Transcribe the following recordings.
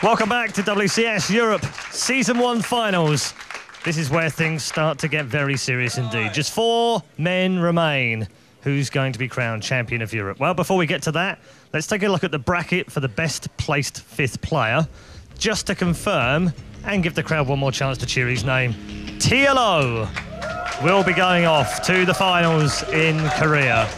Welcome back to WCS Europe Season 1 Finals. This is where things start to get very serious indeed. Just 4 men remain. Who's going to be crowned champion of Europe? Well, before we get to that, let's take a look at the bracket for the best placed 5th player. Just to confirm and give the crowd one more chance to cheer his name, TLO will be going off to the finals in Korea.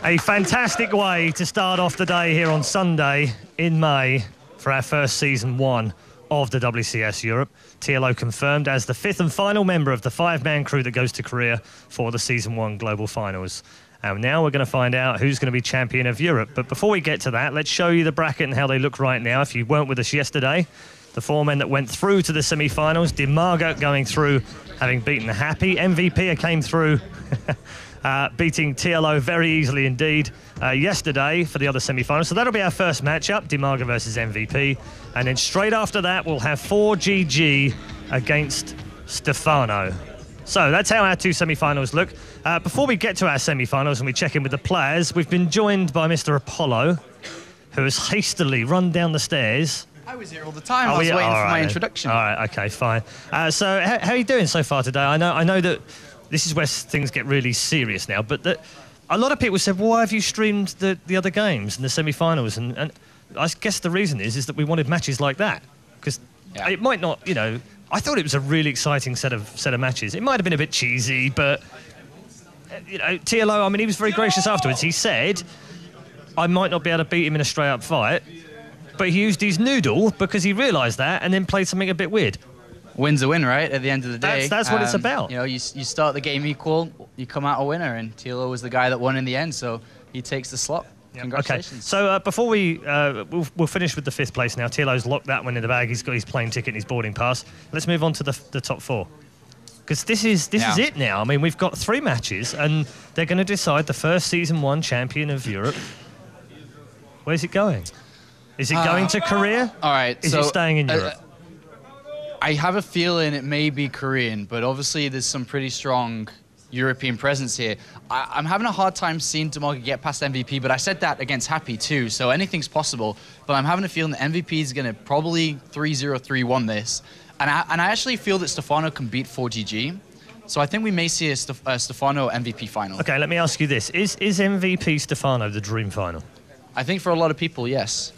A fantastic way to start off the day here on Sunday in May for our first Season 1 of the WCS Europe. TLO confirmed as the 5th and final member of the 5-man crew that goes to Korea for the Season 1 Global Finals. And now we're going to find out who's going to be champion of Europe. But before we get to that, let's show you the bracket and how they look right now. If you weren't with us yesterday, the 4 men that went through to the semi-finals, DIMAGA going through, having beaten Happy. MVP came through beating TLO very easily indeed yesterday for the other semi-finals. So that'll be our first matchup, DIMAGA versus MVP. And then straight after that, we'll have 4GG against Stefano. So that's how our 2 semi-finals look. Before we get to our semi-finals and we check in with the players, we've been joined by Mr. Apollo, who has hastily run down the stairs. I was here all the time. I was waiting for my introduction. All right, okay, fine. So how are you doing so far today? I know that this is where things get really serious now, but a lot of people said, well, why have you streamed the other games and the semi-finals? And I guess the reason is that we wanted matches like that. Because it might not, you know, I thought it was a really exciting set of matches. It might have been a bit cheesy, but, you know, TLO, I mean, he was very gracious afterwards. He said, I might not be able to beat him in a straight-up fight, but he used his noodle because he realised that and then played something a bit weird. Win's a win, right? At the end of the day. That's what it's about. You know, you start the game equal, you come out a winner, and TLO was the guy that won in the end, so he takes the slot. Yep. Congratulations. Okay. So before we'll finish with the 5th place now. TLO's locked that one in the bag. He's got his plane ticket and his boarding pass. Let's move on to the top 4. Because this is it now. I mean, we've got 3 matches, and they're going to decide the first Season 1 champion of Europe. Where's it going? Is it going to Korea? All right. Is it staying in Europe? I have a feeling it may be Korean, but obviously there's some pretty strong European presence here. I'm having a hard time seeing DIMAGA get past MVP, but I said that against Happy too, so anything's possible. But I'm having a feeling that MVP is going to probably 3-0, 3-1 this. And I actually feel that Stefano can beat 4GG. So I think we may see a Stefano MVP final. Okay, let me ask you this. Is MVP Stefano the dream final? I think for a lot of people, yes.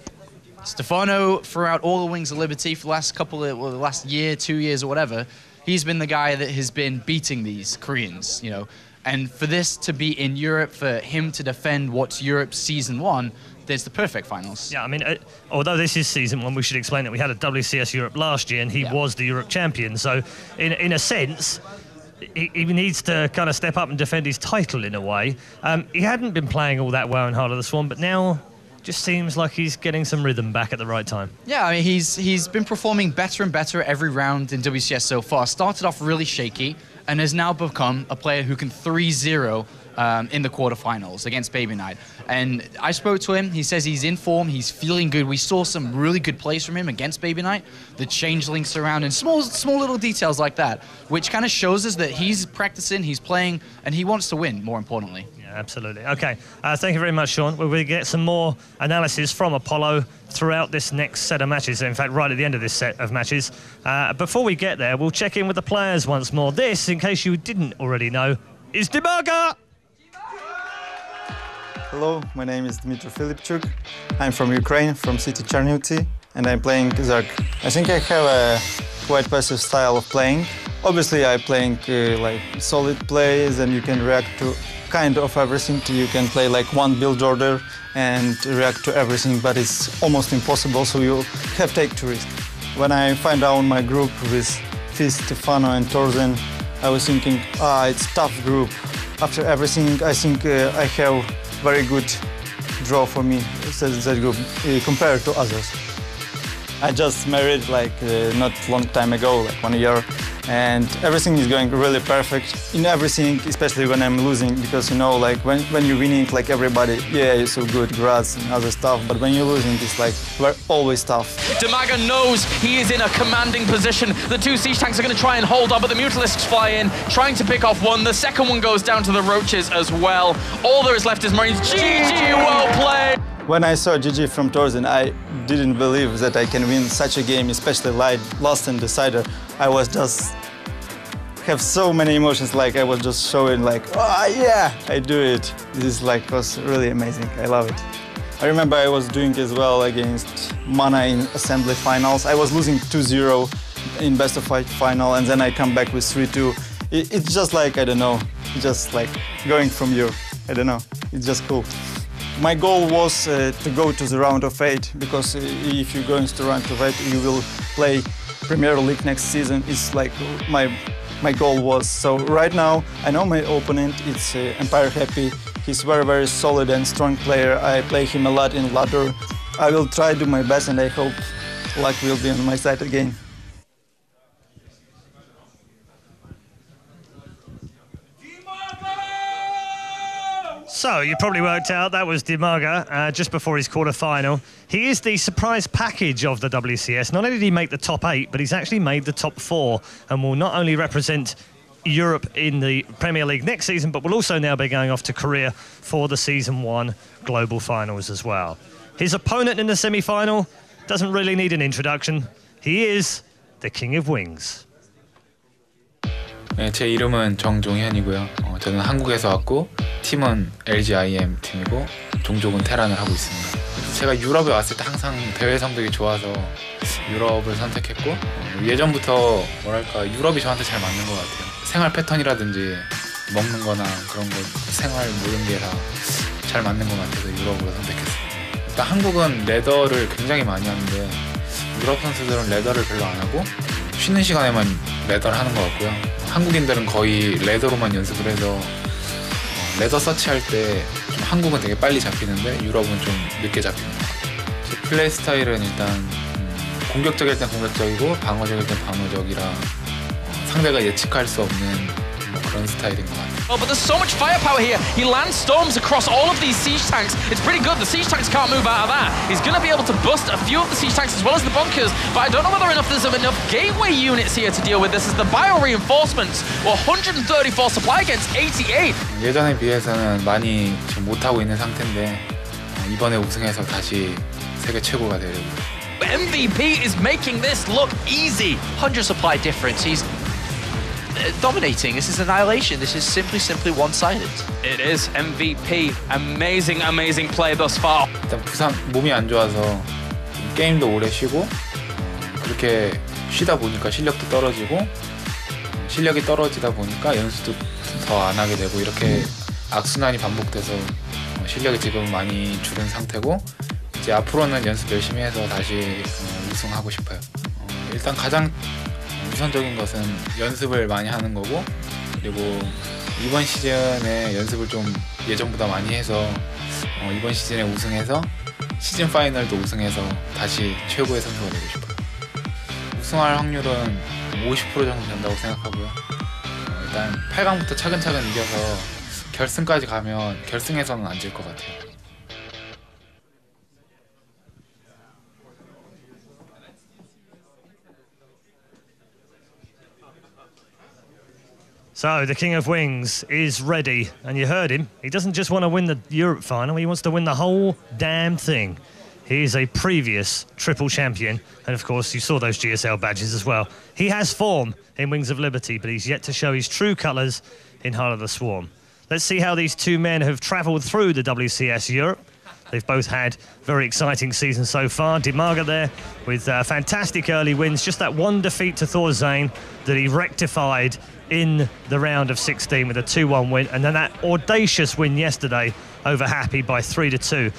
Stefano, throughout all the Wings of Liberty for the last year, 2 years or whatever, he's been the guy that has been beating these Koreans, you know. And for this to be in Europe, for him to defend what's Europe's Season 1, there's the perfect finals. Yeah, I mean, although this is Season 1, we should explain that we had a WCS Europe last year and he was the Europe champion. So in a sense, he needs to kind of step up and defend his title in a way. He hadn't been playing all that well in Heart of the Swan, but now just seems like he's getting some rhythm back at the right time. Yeah, I mean, he's been performing better and better every round in WCS so far. Started off really shaky and has now become a player who can 3-0 in the quarterfinals against Baby Knight. And I spoke to him. He says he's in form. He's feeling good. We saw some really good plays from him against Baby Knight. The changelings around and small little details like that, which kind of shows us that he's practicing, he's playing, and he wants to win, more importantly. Yeah, absolutely. Okay, thank you very much, Sean. We're going to get some more analysis from Apollo throughout this next set of matches. In fact, right at the end of this set of matches. Before we get there, we'll check in with the players once more. This, in case you didn't already know, is DIMAGA! Hello, my name is Dmitry Filipchuk. I'm from Ukraine, from city Chernihiv, and I'm playing Zerg. I think I have a quite passive style of playing. Obviously, I'm playing like solid plays, and you can react to kind of everything. You can play like one build order and react to everything, but it's almost impossible, so you have to take two risks. When I find out my group with Fizz, Stefano, and Torzen, I was thinking, it's a tough group. After everything, I think I have very good draw for me, that group, compared to others. I just married like not long time ago, like 1 year, and everything is going really perfect in everything, especially when I'm losing, because you know, like when you're winning, like everybody, yeah, you're so good, grats and other stuff, but when you're losing, it's like we're always tough. DIMAGA knows he is in a commanding position. The two siege tanks are going to try and hold on, but the Mutalisks fly in, trying to pick off one. The second one goes down to the Roaches as well. All there is left is Marines. GG, well played! When I saw GG from Torsen, I didn't believe that I can win such a game, especially lost in decider. I was just have so many emotions, like I was just showing like, oh yeah, I do it. This is like was really amazing. I love it. I remember I was doing as well against Mana in assembly finals. I was losing 2-0 in best of 5 final, and then I come back with 3-2. It's just like, I don't know, just like going from you. I don't know, it's just cool. My goal was to go to the round of 8, because if you go into the round of 8, you will play Premier League next season. It's like my goal was. So right now, I know my opponent, it's Empire Happy. He's very, very solid and strong player. I play him a lot in ladder. I will try to do my best, and I hope luck will be on my side again. So, you probably worked out that was DIMAGA just before his quarter-final. He is the surprise package of the WCS. Not only did he make the top 8, but he's actually made the top 4 and will not only represent Europe in the Premier League next season, but will also now be going off to Korea for the Season 1 Global Finals as well. His opponent in the semi-final doesn't really need an introduction. He is the King of Wings. 네, 제 이름은 정종현이고요. 저는 한국에서 왔고 팀은 LGIM 팀이고 종족은 테란을 하고 있습니다. 제가 유럽에 왔을 때 항상 대회 성적이 좋아서 유럽을 선택했고 예전부터 뭐랄까 유럽이 저한테 잘 맞는 것 같아요. 생활 패턴이라든지 먹는 거나 그런 거 생활 모든 게 다 잘 맞는 것 같아서 유럽으로 선택했어요. 일단 한국은 레더를 굉장히 많이 하는데 유럽 선수들은 레더를 별로 안 하고 쉬는 시간에만 레더를 하는 것 같고요. 한국인들은 거의 레더로만 연습을 해서 레더 서치할 때 좀 한국은 되게 빨리 잡히는데 유럽은 좀 늦게 잡히는 것 같아요. 제 플레이 스타일은 일단 공격적일 땐 공격적이고 방어적일 땐 방어적이라 상대가 예측할 수 없는 그런 스타일인 것 같아요. Oh, but there's so much firepower here. He lands storms across all of these siege tanks. It's pretty good. The siege tanks can't move out of that. He's going to be able to bust a few of the siege tanks as well as the bunkers, but I don't know whether there's enough gateway units here to deal with this, as the bio reinforcements were 134 supply against 88. 예전에 비해서는 많이 지금 못하고 있는 상태인데 이번에 우승해서 다시 세계 최고가 되려고. MVP is making this look easy. 100 supply difference. He's dominating. This is annihilation. This is simply one-sided. It is MVP. Amazing, amazing play thus far. 일단 부상 몸이 안 좋아서 게임도 오래 쉬고 그렇게 쉬다 보니까 실력도 떨어지고 실력이 떨어지다 보니까 연습도 더 안 하게 되고 이렇게 악순환이 반복돼서 실력이 지금 많이 줄은 상태고 이제 앞으로는 연습 열심히 해서 다시 우승하고 싶어요. 일단 가장 우선적인 것은 연습을 많이 하는 거고 그리고 이번 시즌에 연습을 좀 예전보다 많이 해서 이번 시즌에 우승해서 시즌 파이널도 우승해서 다시 최고의 선수가 되고 싶어요. 우승할 확률은 50% 정도 된다고 생각하고요. 일단 8강부터 차근차근 이겨서 결승까지 가면 결승에서는 안 질 것 같아요. So, the King of Wings is ready, and you heard him. He doesn't just want to win the Europe final, he wants to win the whole damn thing. He is a previous triple champion, and of course, you saw those GSL badges as well. He has form in Wings of Liberty, but he's yet to show his true colours in Heart of the Swarm. Let's see how these two men have travelled through the WCS Europe. They've both had very exciting seasons so far. DIMAGA there with fantastic early wins. Just that one defeat to Thor Zane that he rectified in the round of 16 with a 2-1 win. And then that audacious win yesterday over Happy by 3-2.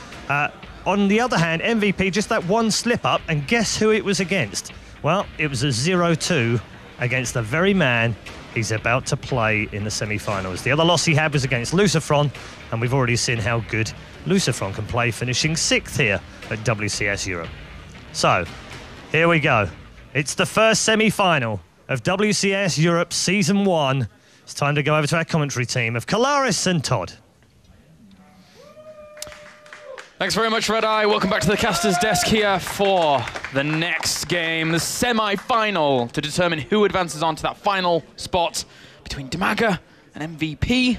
On the other hand, MVP, just that one slip-up. And guess who it was against? Well, it was a 0-2 against the very man he's about to play in the semi-finals. The other loss he had was against Lucifron, and we've already seen how good Lucifron can play, finishing 6th here at WCS Europe. So, here we go. It's the first semi-final of WCS Europe Season 1. It's time to go over to our commentary team of Kalaris and Todd. Thanks very much, Red Eye. Welcome back to the caster's desk here for the next game, the semi-final, to determine who advances on to that final spot between DIMAGA and MVP. This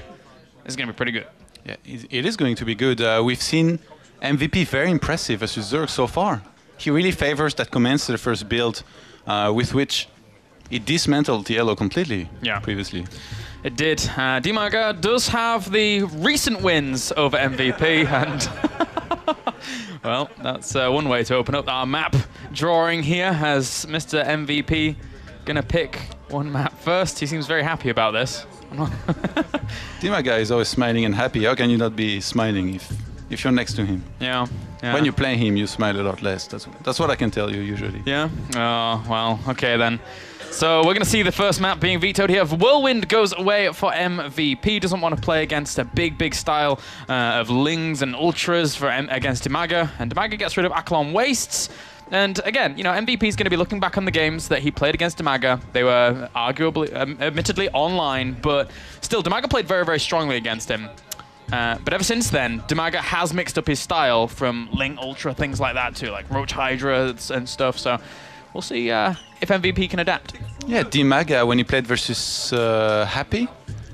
is going to be pretty good. Yeah, it is going to be good. We've seen MVP very impressive versus Zerg so far. He really favors that Command Center first build with which it dismantled TLO completely previously. It did. DIMAGA does have the recent wins over MVP, and well, that's one way to open up our map drawing here, as Mr. MVP gonna pick one map first. He seems very happy about this. DIMAGA is always smiling and happy. How can you not be smiling if you're next to him? Yeah. When you play him, you smile a lot less. That's what I can tell you usually. Yeah? Oh, well, okay then. So we're going to see the first map being vetoed here. Whirlwind goes away for MVP. Doesn't want to play against a big style of Lings and Ultras against DIMAGA. And DIMAGA gets rid of Akalon Wastes. And again, you know, MVP is going to be looking back on the games that he played against DIMAGA. They were arguably, admittedly online, but still, DIMAGA played very strongly against him. But ever since then, DIMAGA has mixed up his style from Ling Ultra, things like that, to like Roach Hydra and stuff. So we'll see if MVP can adapt. Yeah, DIMAGA, when he played versus Happy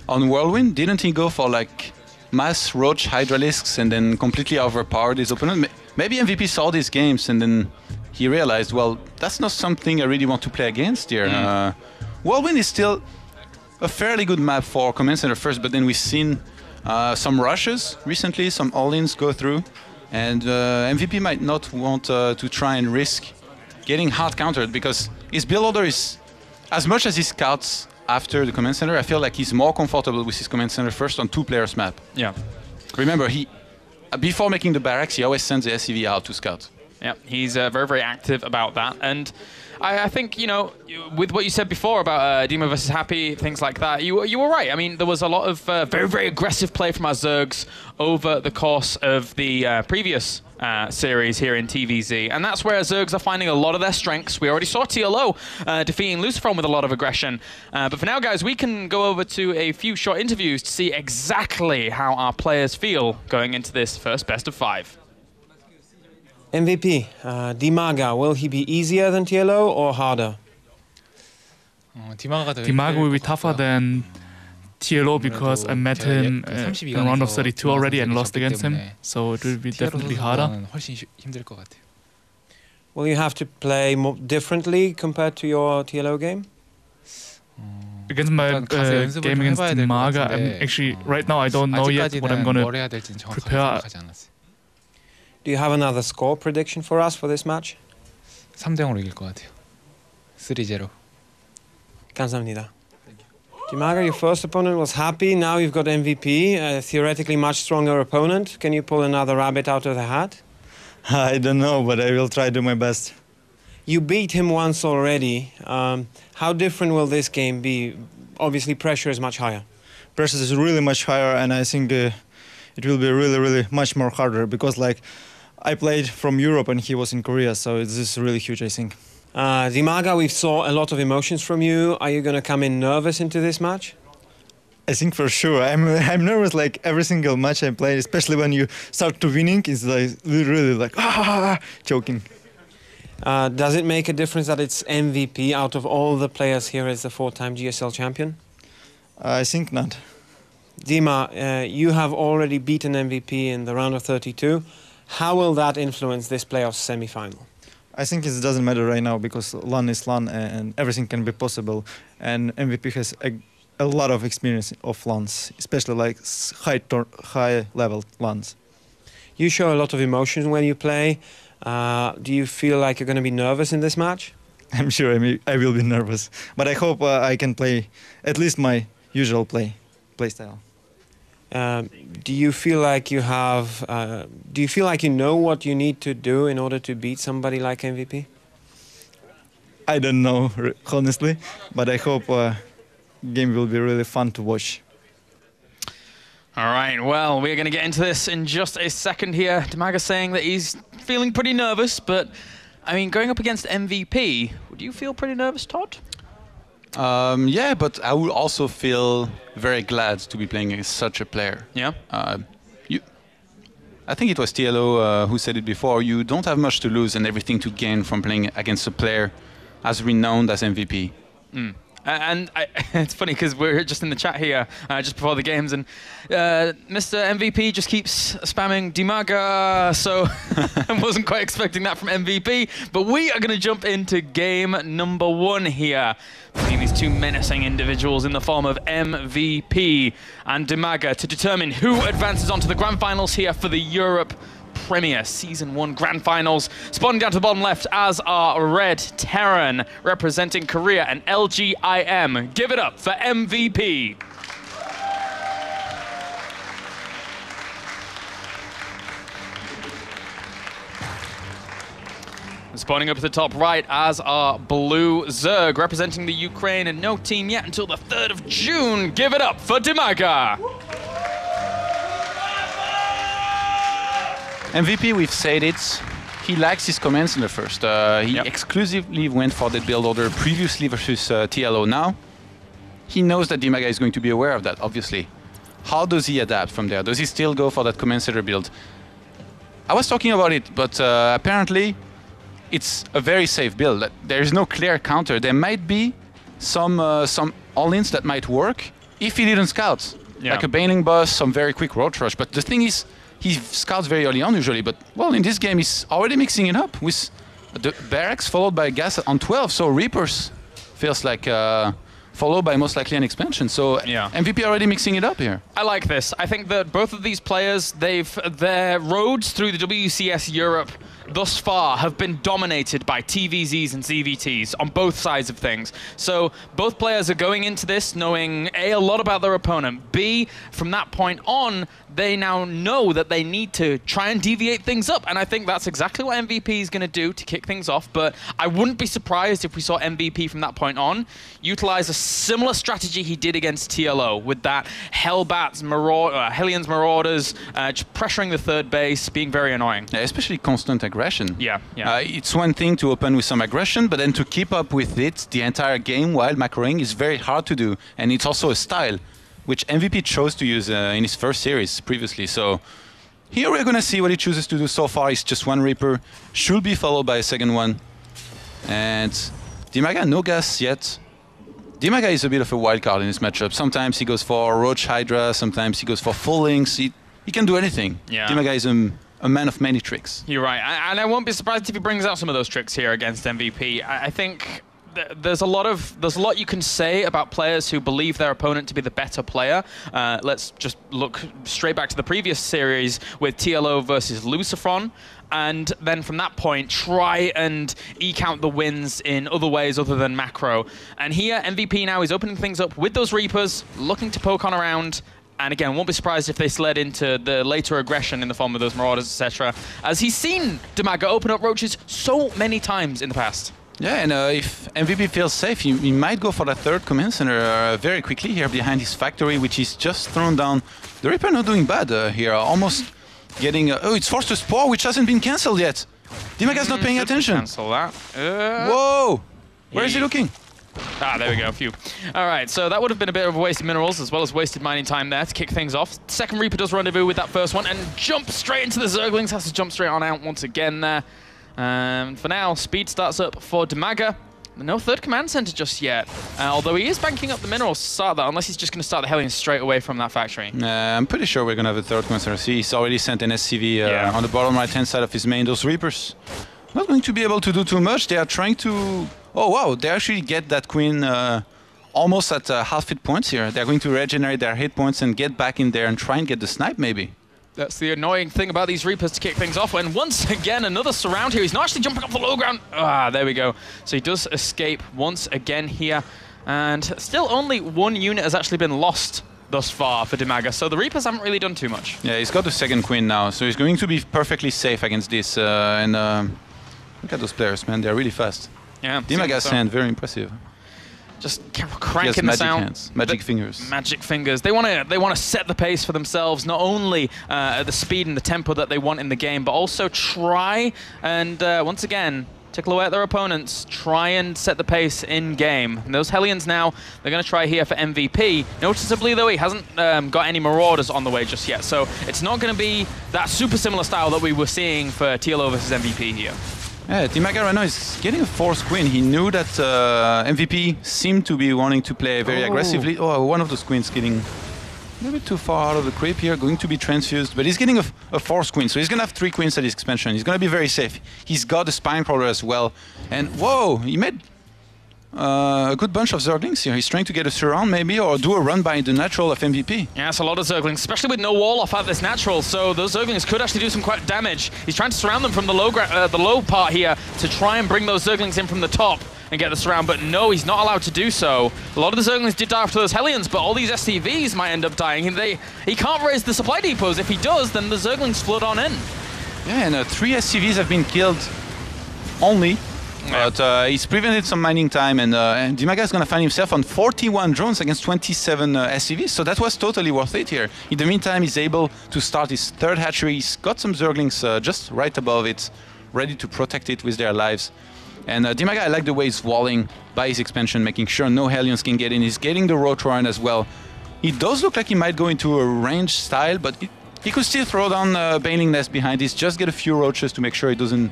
on Whirlwind, didn't he go for like mass Roach Hydralisks and then completely overpowered his opponent? Maybe MVP saw these games and then he realized, well, that's not something I really want to play against here. Whirlwind is still a fairly good map for Command Center first, but then we've seen some rushes recently, some all-ins go through, and MVP might not want to try and risk getting hard countered, because his build order is, as much as he scouts after the Command Center, I feel like he's more comfortable with his Command Center first on 2 players map. Yeah. Remember, he before making the barracks, he always sends the SCV out to scout. Yeah, he's very active about that. And I think, you know, with what you said before about Dima versus Happy, things like that, you were right. I mean, there was a lot of very aggressive play from our Zergs over the course of the previous series here in TVZ. And that's where Zergs are finding a lot of their strengths. We already saw TLO defeating Luciferon with a lot of aggression. But for now, guys, we can go over to a few short interviews to see exactly how our players feel going into this first best of 5. MVP, DIMAGA, will he be easier than TLO or harder? DIMAGA will be tougher than TLO because I met him in round of 32 already and lost against him, so it will be definitely harder. Will you have to play more differently compared to your TLO game? Against my game against DIMAGA, I'm actually, right now I don't know yet what I'm going to prepare. Do you have another score prediction for us for this match? 3대0으로 이길 것 같아요. 3-0. 감사합니다. DIMAGA, your first opponent was Happy, now you've got MVP, a theoretically much stronger opponent. Can you pull another rabbit out of the hat? I don't know, but I will try to do my best. You beat him once already. How different will this game be? Obviously, pressure is much higher. Pressure is really much higher, and I think it will be really much more harder, because like I played from Europe and he was in Korea, so this is really huge, I think. DIMAGA, we saw a lot of emotions from you. Are you going to come in nervous into this match? I think for sure. I'm nervous like every single match I play, especially when you start to winning. It's like really like choking. Does it make a difference that it's MVP out of all the players here as the 4-time GSL champion? I think not. Dima, you have already beaten MVP in the round of 32. How will that influence this playoff semi-final? I think it doesn't matter right now, because LAN is LAN and everything can be possible. And MVP has a lot of experience of LANs, especially like high-level LANs. You show a lot of emotion when you play. Do you feel like you're going to be nervous in this match? I'm sure I will be nervous, but I hope I can play at least my usual play style. Do you feel like you have? Do you feel like you know what you need to do in order to beat somebody like MVP? I don't know, honestly, but I hope game will be really fun to watch. All right, well, we're going to get into this in just a second here. DIMAGA saying that he's feeling pretty nervous, but I mean, going up against MVP, would you feel pretty nervous, Todd? Yeah, but I would also feel very glad to be playing against such a player. Yeah. I think it was TLO who said it before. You don't have much to lose and everything to gain from playing against a player as renowned as MVP. And it's funny because we're just in the chat here just before the games, and Mr. MVP just keeps spamming DIMAGA, so I wasn't quite expecting that from MVP. But we are going to jump into game number 1 here between these two menacing individuals in the form of MVP and DIMAGA to determine who advances onto the grand finals here for the Europe Premier Season 1 Grand Finals. Spawning down to the bottom left as our Red Terran representing Korea and LGIM. Give it up for MVP. Spawning up at the top right as our Blue Zerg representing the Ukraine, and no team yet until the 3rd of June. Give it up for DIMAGA. MVP, we've said it, he likes his commands in the first. He exclusively went for that build order previously versus TLO now. He knows that DIMAGA is going to be aware of that, obviously. How does he adapt from there? Does he still go for that command center build? I was talking about it, but apparently it's a very safe build. There is no clear counter. There might be some all-ins that might work if he didn't scout. Like a Baneling Bus, some very quick road rush. But the thing is, he scouts very early on usually, but well, in this game he's already mixing it up with the barracks followed by gas on 12, so Reapers feels like followed by most likely an expansion. So MVP already mixing it up here. I like this. I think that both of these players, their roads through the WCS Europe thus far have been dominated by TVZs and ZVTs on both sides of things. So both players are going into this knowing A, a lot about their opponent, B, from that point on, they now know that they need to try and deviate things up. And I think that's exactly what MVP is going to do to kick things off. But I wouldn't be surprised if we saw MVP from that point on utilize a similar strategy he did against TLO with that Hellbats, Hellions Marauders, just pressuring the third base, being very annoying. Yeah, especially constant aggression. Yeah. It's one thing to open with some aggression, but then to keep up with it the entire game while macroing is very hard to do. And it's also a style which MVP chose to use in his first series previously. So here we're going to see what he chooses to do. So far it's just one Reaper, should be followed by a second one. And DIMAGA, no gas yet. DIMAGA is a bit of a wild card in this matchup. Sometimes he goes for Roach Hydra, sometimes he goes for full links. He can do anything. Yeah. DIMAGA is a man of many tricks. You're right, and I won't be surprised if he brings out some of those tricks here against MVP. I think there's a lot you can say about players who believe their opponent to be the better player. Let's just look straight back to the previous series with TLO versus Lucifron, and then from that point try and eke out the wins in other ways other than macro. And here MVP now is opening things up with those Reapers, looking to poke on around. And again, won't be surprised if they sled into the later aggression in the form of those Marauders, etc. As he's seen DIMAGA open up Roaches so many times in the past. Yeah, and if MVP feels safe, he might go for the third command center very quickly here behind his factory, which is just thrown down. The Reaper not doing bad here, almost getting... oh, it's forced to Spore, which hasn't been cancelled yet. DIMAGA's not paying attention. Cancel that. Whoa! Where is he looking? Ah, there we go, phew. All right, so that would have been a bit of a waste of minerals as well as wasted mining time there to kick things off. Second Reaper does rendezvous with that first one and jump straight into the Zerglings, has to jump straight on out once again there. For now, speed starts up for DIMAGA. No third command center just yet, although he is banking up the minerals to start that, unless he's just going to start the Hellions straight away from that factory. I'm pretty sure we're going to have a third command center. See, he's already sent an SCV on the bottom right-hand side of his main. Those Reapers not going to be able to do too much. They are trying to... oh wow, they actually get that Queen almost at half hit points here. They're going to regenerate their hit points and get back in there and try and get the snipe maybe. That's the annoying thing about these Reapers to kick things off. And once again, another surround here. He's not actually jumping off the low ground. Ah, there we go. So he does escape once again here. And still only one unit has actually been lost thus far for DIMAGA. So the Reapers haven't really done too much. Yeah, he's got the second Queen now. So he's going to be perfectly safe against this. Look at those players, man. They're really fast. Yeah. DIMAGA's hand, very impressive. Just cranking this out. Hands, magic fingers. Magic fingers. They want to set the pace for themselves, not only at the speed and the tempo that they want in the game, but also try and once again tickle away at their opponents. Try and set the pace in game. And those Hellions now, they're going to try here for MVP. Noticeably though, he hasn't got any Marauders on the way just yet, so it's not going to be that super similar style that we were seeing for TLO versus MVP here. Yeah, DIMAGA right now is getting a fourth queen. He knew that MVP seemed to be wanting to play very aggressively. Oh, one of those queens getting a little bit too far out of the creep here, going to be transfused, but he's getting a fourth queen, so he's going to have 3 queens at his expansion. He's going to be very safe. He's got the Spine Crawler as well. And whoa, he made a good bunch of Zerglings here. He's trying to get a surround maybe, or do a run by the natural of MVP. Yeah, it's a lot of Zerglings, especially with no wall off at this natural, so those Zerglings could actually do some quite damage. He's trying to surround them from the low part here to try and bring those Zerglings in from the top and get the surround, but no, he's not allowed to do so. A lot of the Zerglings did die after those Hellions, but all these SCVs might end up dying. He can't raise the supply depots. If he does, then the Zerglings flood on in. Yeah, and 3 SCVs have been killed only. But he's prevented some mining time, and DIMAGA is going to find himself on 41 drones against 27 SCVs, so that was totally worth it here. In the meantime, he's able to start his 3rd hatchery. He's got some Zerglings just right above it, ready to protect it with their lives. And DIMAGA, I like the way he's walling by his expansion, making sure no Hellions can get in. He's getting the Rotoran as well. He does look like he might go into a range style, but he could still throw down Baneling Nest behind this, just get a few roaches to make sure he doesn't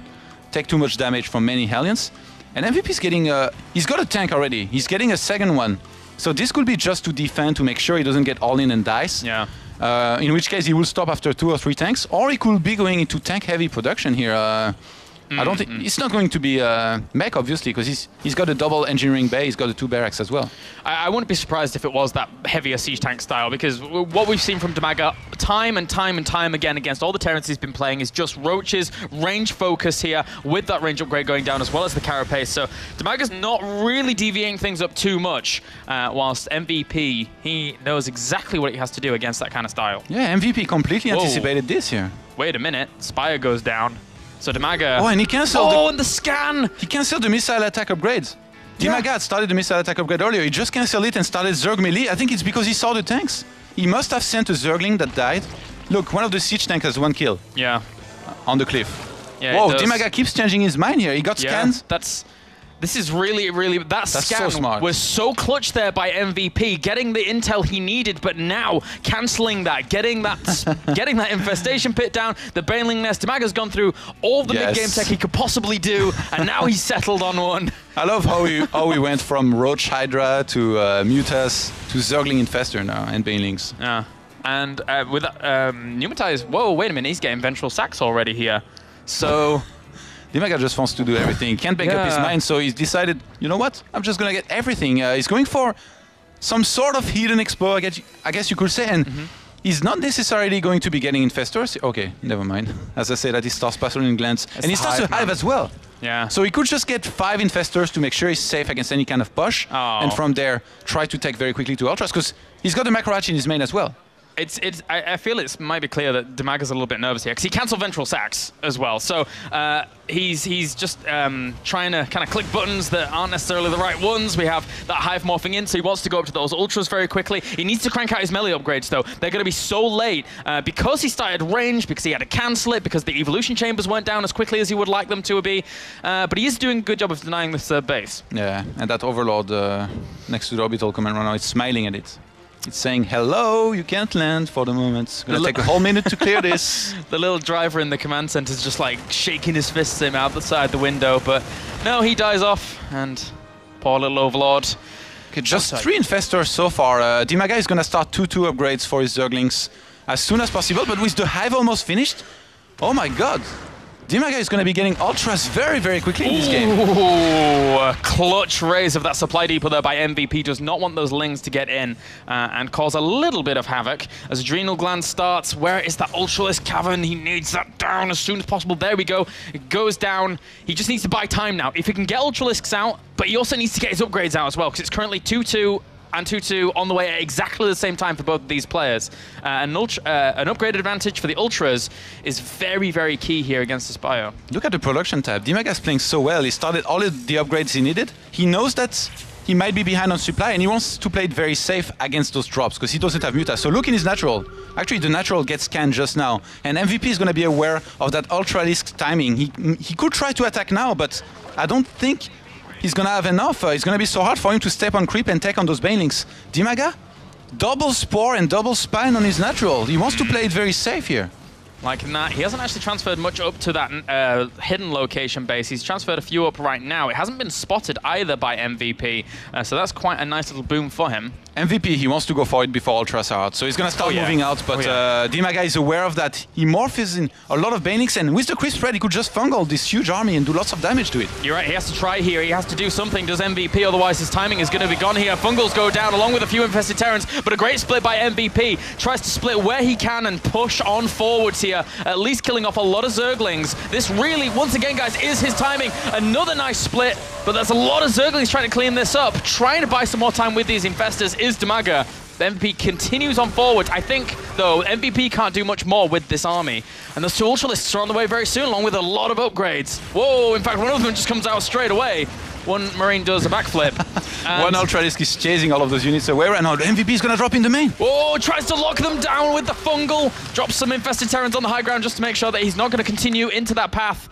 take too much damage from many Hellions. And MVP's getting he's got a tank already. He's getting a 2nd one. So this could be just to defend, to make sure he doesn't get all in and dies. Yeah. In which case he will stop after 2 or 3 tanks, or he could be going into tank heavy production here. I don't think it's not going to be mech, obviously, because he's got a double engineering bay, he's got the 2 barracks as well. I wouldn't be surprised if it was that heavier siege tank style, because what we've seen from DIMAGA time and time again against all the Terrans he's been playing is just roaches, range focus here, with that range upgrade going down as well as the carapace. So DIMAGA's not really deviating things up too much, whilst MVP, he knows exactly what he has to do against that kind of style. Yeah, MVP completely anticipated this here. Wait a minute, Spire goes down. So DIMAGA... Oh, and he cancelled and the scan! He cancelled the missile attack upgrades. DIMAGA had started the missile attack upgrade earlier. He just cancelled it and started Zerg melee. I think it's because he saw the tanks. He must have sent a Zergling that died. Look, one of the siege tanks has 1 kill. Yeah. On the cliff. Yeah, whoa, DIMAGA keeps changing his mind here. He got scanned. This is really... That scan so was so clutch there by MVP, getting the intel he needed, but now cancelling that, getting that infestation pit down, the Baneling Nest. DIMAGA's gone through all the mid-game tech he could possibly do, and now he's settled on one. I love how we went from Roach Hydra to Mutas to Zergling Infestor now, and Banelings. Yeah. And with Pneumatai is... Whoa, wait a minute, he's getting Ventral Sacs already here. So... DIMAGA just wants to do everything. He can't make up his mind, so he's decided, you know what? I'm just going to get everything. He's going for some sort of hidden expo, I guess you could say, and he's not necessarily going to be getting Infestors. Okay, never mind. As I said, that he starts Pastoral Glance, and he starts to Hive as well. Yeah. So he could just get 5 Infestors to make sure he's safe against any kind of push, and from there, try to take very quickly to Ultras, because he's got the Macroach in his main as well. I feel it might be clear that DIMAGA's a little bit nervous here because he cancelled Ventral Sacs as well. So he's just trying to kind of click buttons that aren't necessarily the right ones. We have that Hive morphing in, so he wants to go up to those Ultras very quickly. He needs to crank out his melee upgrades, though. They're going to be so late because he started range, because he had to cancel it, because the evolution chambers weren't down as quickly as he would like them to be. But he is doing a good job of denying this base. Yeah, and that Overlord next to the orbital command runner is smiling at it. It's saying, hello, you can't land for the moment. It's going to take a whole minute to clear this. The little driver in the command center is just like shaking his fists at him out the side the window. But no, he dies off. And poor little Overlord. Okay, just 3 Infestors so far. DIMAGA is going to start 2-2 upgrades for his Zerglings as soon as possible. But with the Hive almost finished, oh my god. DIMAGA is going to be getting Ultras very, very quickly in this game. Ooh, a clutch raise of that supply depot there by MVP. Does not want those Lings to get in and cause a little bit of havoc. As Adrenal Gland starts, where is that Ultralisk Cavern? He needs that down as soon as possible. There we go. It goes down. He just needs to buy time now. If he can get Ultralisks out, but he also needs to get his upgrades out as well, because it's currently 2-2. And 2-2 on the way at exactly the same time for both of these players. An upgraded advantage for the Ultras is very, very key here against the Spire. Look at the production tab. DIMAGA is playing so well. He started all of the upgrades he needed. He knows that he might be behind on supply, and he wants to play it very safe against those drops, because he doesn't have Muta. So look in his natural. Actually, the natural gets scanned just now. And MVP is going to be aware of that Ultralisk timing. He could try to attack now, but I don't think he's going to have enough. It's going to be so hard for him to step on creep and take on those Banelings. DIMAGA, double Spore and double Spine on his natural. He wants to play it very safe here. Like that, he hasn't actually transferred much up to that hidden location base. He's transferred a few up right now. It hasn't been spotted either by MVP, so that's quite a nice little boom for him. MVP, he wants to go for it before Ultras are out, so he's going to start moving out, but DIMAGA is aware of that. He morphs in a lot of Banelings, and with the crisp spread, he could just fungal this huge army and do lots of damage to it. You're right, he has to try here, he has to do something, does MVP, otherwise his timing is going to be gone here. Fungals go down along with a few Infested Terrans, but a great split by MVP. Tries to split where he can and push on forwards here, at least killing off a lot of Zerglings. This really, once again, guys, is his timing. Another nice split, but there's a lot of Zerglings trying to clean this up. Trying to buy some more time with these Infestors is DIMAGA. MVP continues on forward. I think, though, MVP can't do much more with this army. And those two Ultralists are on the way very soon, along with a lot of upgrades. Whoa, in fact, one of them just comes out straight away. One Marine does a backflip. One Ultralisk is chasing all of those units away right now. The MVP is going to drop in the main. Whoa, tries to lock them down with the fungal. Drops some Infested Terrans on the high ground just to make sure that he's not going to continue into that path.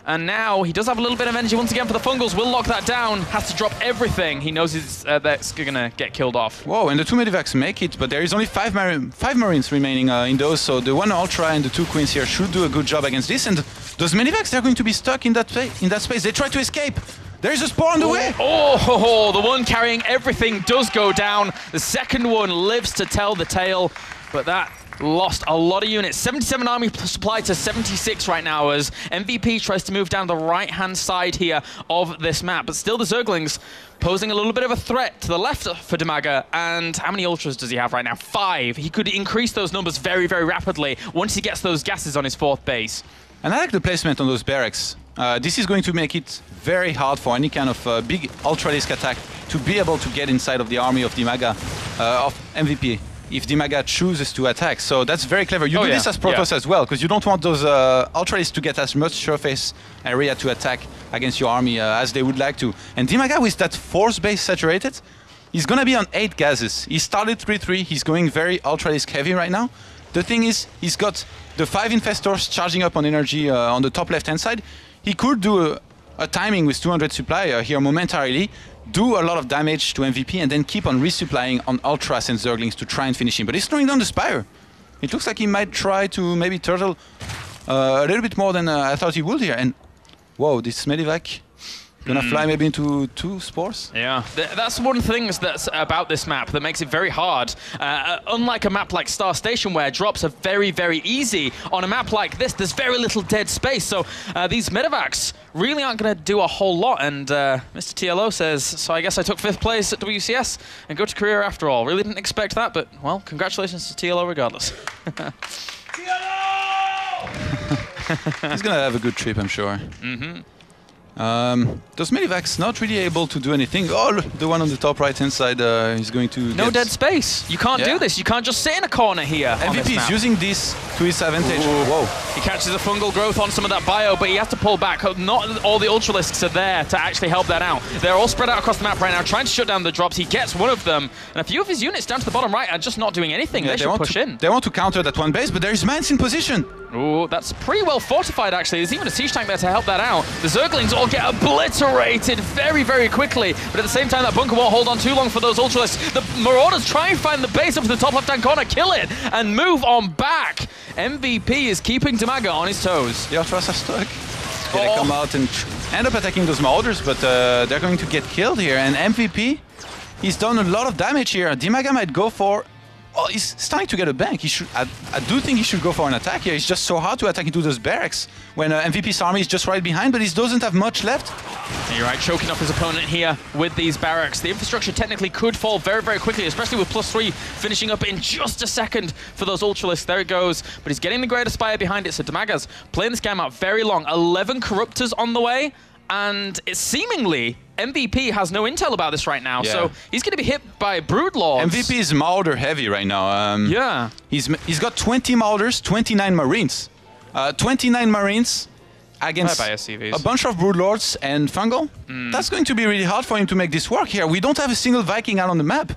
And now he does have a little bit of energy once again for the Fungals. Will lock that down. Has to drop everything. He knows that's going to get killed off. Whoa, and the two Medivacs make it, but there is only five Marines remaining in those, so the one Ultra and the two Queens here should do a good job against this. And those Medivacs, they're going to be stuck in that space. They try to escape. There is a spore on the way. Oh, the one carrying everything does go down. The second one lives to tell the tale, but that lost a lot of units. 77 army supply to 76 right now as MVP tries to move down the right-hand side here of this map. But still the Zerglings posing a little bit of a threat to the left for DIMAGA. And how many Ultras does he have right now? 5. He could increase those numbers very, very rapidly once he gets those gases on his 4th base. And I like the placement on those barracks. This is going to make it very hard for any kind of big Ultralisk attack to be able to get inside of the army of DIMAGA, of MVP, if DIMAGA chooses to attack. So that's very clever. You do this as Protoss as well, because you don't want those Ultralists to get as much surface area to attack against your army as they would like to. And DIMAGA, with that force base saturated, he's going to be on 8 gases. He started 3-3, he's going very Ultralisk heavy right now. The thing is, he's got the 5 Infestors charging up on energy on the top left-hand side. He could do a timing with 200 supply here momentarily, do a lot of damage to MVP, and then keep on resupplying on Ultras and Zerglings to try and finish him. But he's throwing down the Spire. It looks like he might try to maybe turtle a little bit more than I thought he would here. And whoa, this Medivac gonna fly maybe into 2 spores? Yeah, that's one thing that's about this map that makes it very hard. Unlike a map like Star Station where drops are very, very easy, on a map like this, there's very little dead space. So these Medivacs really aren't going to do a whole lot. And Mr. TLO says, so I guess I took 5th place at WCS and go to career after all. Really didn't expect that, but, well, congratulations to TLO regardless. He's gonna have a good trip, I'm sure. Those Medivacs not really able to do anything. Oh, look, the one on the top right-hand side is going to no dead space. You can't do this. You can't just sit in a corner here. MVP is using this to his advantage. Whoa. He catches a fungal growth on some of that bio, but he has to pull back. Not all the Ultralisks are there to actually help that out. They're all spread out across the map right now, trying to shut down the drops. He gets one of them, and a few of his units down to the bottom right are just not doing anything. They should push in. They want to counter that one base, but there is mines in position. Ooh, that's pretty well fortified, actually. There's even a siege tank there to help that out. The Zerglings all get obliterated very, very quickly, but at the same time, that bunker won't hold on too long for those Ultralists. The Marauders try and find the base up to the top left-hand corner, kill it, and move on back. MVP is keeping DIMAGA on his toes. The Ultras are stuck. They come out and end up attacking those Marauders, but they're going to get killed here. And MVP, he's done a lot of damage here. DIMAGA might go for... Well, he's starting to get a bank. He should. I do think he should go for an attack here. It's just so hard to attack into those barracks when MVP's army is just right behind, but he doesn't have much left. You're right, choking off his opponent here with these barracks. The infrastructure technically could fall very, very quickly, especially with +3 finishing up in just a second for those Ultralisks. There it goes. But he's getting the Greater Spire behind it, so DIMAGA's playing this game out very long. 11 Corruptors on the way, and it's seemingly... MVP has no intel about this right now, so he's going to be hit by Broodlords. MVP is Marauder heavy right now. He's got 20 Marauders, 29 Marines. 29 Marines against a bunch of Broodlords and Fungal. That's going to be really hard for him to make this work here. We don't have a single Viking out on the map.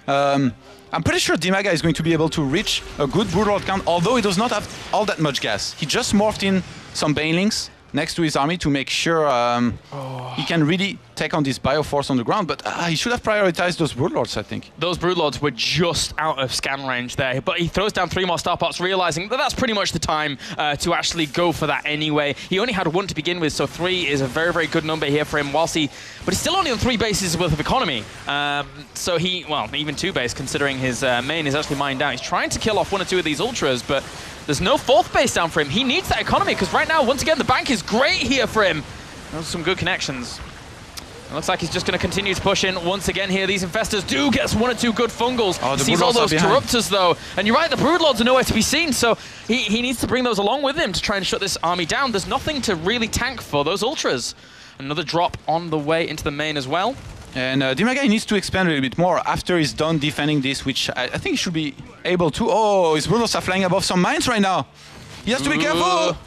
I'm pretty sure DIMAGA is going to be able to reach a good Broodlord count, although he does not have all that much gas. He just morphed in some Banelings next to his army to make sure he can really take on this Bioforce on the ground, but he should have prioritized those Broodlords, I think. Those Broodlords were just out of scan range there, but he throws down 3 more star pots, realizing that that's pretty much the time to actually go for that anyway. He only had 1 to begin with, so 3 is a very, very good number here for him, but he's still only on 3 bases worth of economy. So well, even 2 base, considering his main is actually mined out. He's trying to kill off 1 or 2 of these Ultras, but there's no 4th base down for him. He needs that economy, because right now, once again, the bank is great here for him. Those are some good connections. It looks like he's just going to continue to push in once again here. These Infestors do get 1 or 2 good Fungals. Oh, he sees all those Corruptors, though. And you're right, the Broodlords are nowhere to be seen, so he needs to bring those along with him to try and shut this army down. There's nothing to really tank for those Ultras. Another drop on the way into the main as well. And DIMAGA needs to expand a little bit more after he's done defending this, which I think he should be able to. Oh, his Broodlords are flying above some mines right now. He has to be careful.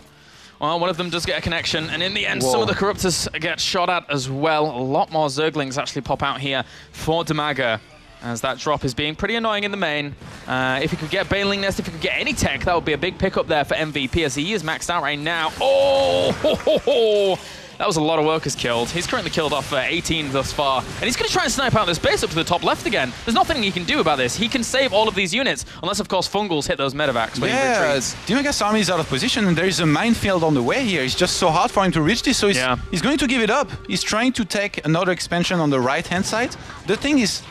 Well, one of them does get a connection, and in the end, some of the Corruptors get shot at as well. A lot more Zerglings actually pop out here for DIMAGA, as that drop is being pretty annoying in the main. If he could get Baneling Nest, if he could get any tech, that would be a big pickup there for MVP, as he is maxed out right now. Oh, ho, ho, ho. That was a lot of workers killed. He's currently killed off 18 thus far, and he's going to try and snipe out this base up to the top left again. There's nothing he can do about this. He can save all of these units, unless, of course, Fungals hit those medevacs when he retreats. DIMAGA's army is out of position, and there is a minefield on the way here. It's just so hard for him to reach this, so he's going to give it up. He's trying to take another expansion on the right-hand side. The thing is,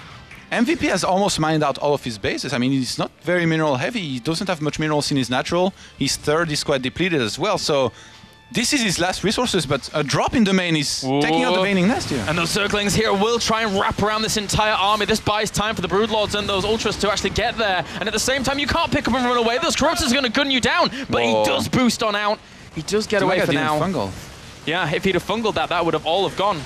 MVP has almost mined out all of his bases. I mean, he's not very mineral heavy. He doesn't have much minerals in his natural. His 3rd is quite depleted as well, so this is his last resources, but a drop in the main is taking out the Baneling Nest here. And those Zerglings here will try and wrap around this entire army. This buys time for the Broodlords and those Ultras to actually get there. And at the same time, you can't pick up and run away. Those Corruptors are going to gun you down, but he does boost on out. He does get away for now. Fungal. Yeah, if he'd have fungled that, that would have all have gone.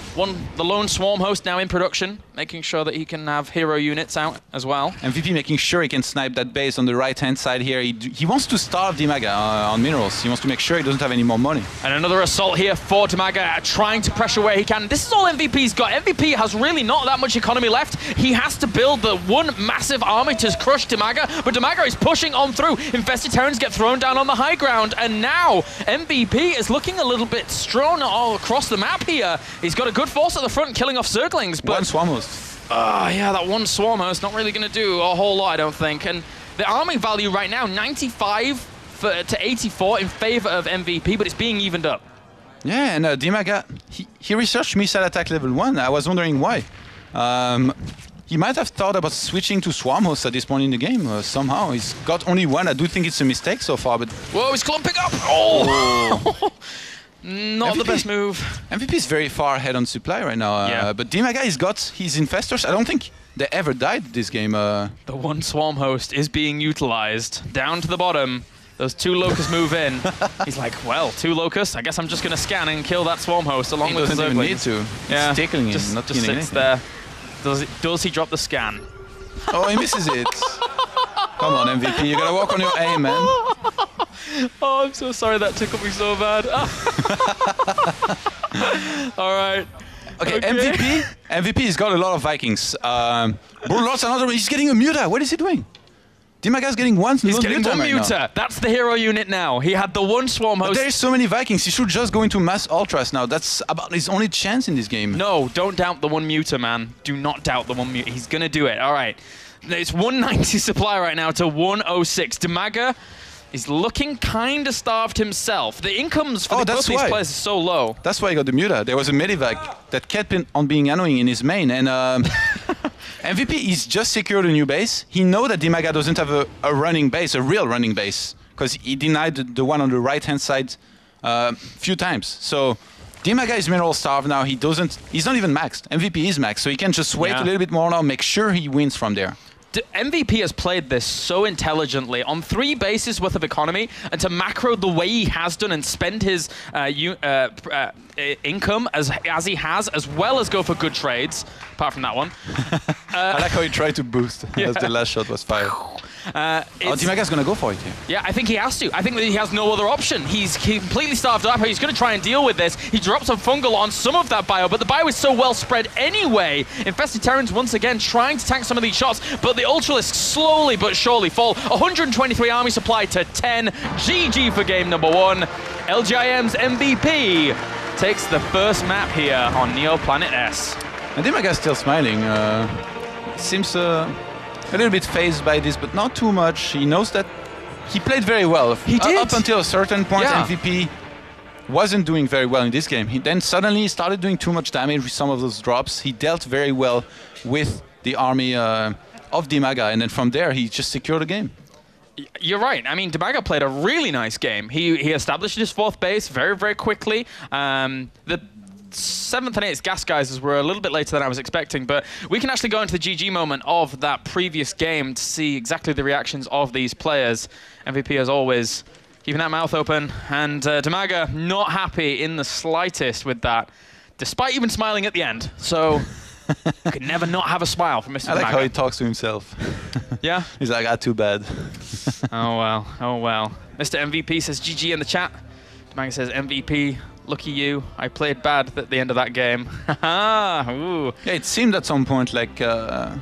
The lone Swarm host now in production, making sure that he can have hero units out as well. MVP making sure he can snipe that base on the right-hand side here. He wants to starve DIMAGA on minerals. He wants to make sure he doesn't have any more money. And another assault here for DIMAGA, trying to pressure where he can. This is all MVP's got. MVP has really not that much economy left. He has to build the one massive army to crush DIMAGA, but DIMAGA is pushing on through. Infested Terrans get thrown down on the high ground, and now MVP is looking a little bit strong all across the map here. He's got a good force at the front, killing off Zerglings, but 1 Swarm host. Yeah, that 1 Swarm host not really going to do a whole lot, I don't think. And the army value right now, 95 to 84 in favor of MVP, but it's being evened up. Yeah, and DIMAGA, he researched missile attack level 1. I was wondering why. He might have thought about switching to Swarm host at this point in the game. Somehow, he's got only 1. I do think it's a mistake so far, but... Whoa, he's clumping up! Oh! Not MVP, the best move. MVP is very far ahead on supply right now, but DIMAGA has got his Infestors. I don't think they ever died this game. The 1 Swarm host is being utilized. Down to the bottom. Those 2 Locusts move in. He's like, well, 2 Locusts. I guess I'm just going to scan and kill that Swarm host along with the Zerglings. He doesn't even need to. Yeah, it's tickling him, not just sits there. Does he drop the scan? Oh, he misses it. Come on, MVP. You got to work on your aim, man. Oh, I'm so sorry. That tickled me so bad. All right. Okay, MVP has got a lot of Vikings. Broodlords another. He's getting a Muta. What is he doing? DIMAGA's getting one. He's getting one Muta. That's the hero unit now. He had the 1 Swarm host. But there's so many Vikings. He should just go into mass ultras now. That's about his only chance in this game. No, don't doubt the 1 Muta, man. Do not doubt the 1 Muta. He's gonna do it. All right. It's 190 supply right now to 106. DIMAGA is looking kind of starved himself. The incomes for both these players is so low. That's why he got the Muta. There was a Medivac that kept on being annoying in his main, and MVP is just secured a new base. He knows that DIMAGA doesn't have a running base, a real running base, because he denied the one on the right-hand side few times. So DIMAGA is mineral starved now. He's not even maxed. MVP is maxed, so he can just wait a little bit more now, make sure he wins from there. MVP has played this so intelligently on 3 bases worth of economy, and to macro the way he has done and spend his income as he has, as well as go for good trades, apart from that one. I like how he tried to boost as the last shot was fired. DIMAGA's going to go for it here. Yeah, I think he has to. I think that he has no other option. He's completely starved up. He's going to try and deal with this. He drops a fungal on some of that bio, but the bio is so well spread anyway. Infested Terrans once again trying to tank some of these shots, but the Ultralisks slowly but surely fall. 123 army supply to 10. GG for game number 1. LGIM's MVP takes the first map here on Neo Planet S. And DIMAGA is still smiling. Seems a little bit phased by this, but not too much. He knows that he played very well. He did. Up until a certain point, Yeah. MVP wasn't doing very well in this game. He then suddenly started doing too much damage with some of those drops. He dealt very well with the army of DIMAGA, and then from there he just secured the game. You're right. I mean, DIMAGA played a really nice game. He established his 4th base very, very quickly. The 7th and 8th gas geysers were a little bit later than I was expecting, but we can actually go into the GG moment of that previous game to see exactly the reactions of these players. MVP, as always, keeping that mouth open, and DIMAGA not happy in the slightest with that, despite even smiling at the end. So you could never not have a smile from Mr. I like DIMAGA. how he talks to himself. Yeah? He's like, ah, too bad. Oh, well. Oh, well. Mr. MVP says GG in the chat. DIMAGA says MVP, lucky you. I played bad at the end of that game. Haha. Ooh. Yeah, it seemed at some point like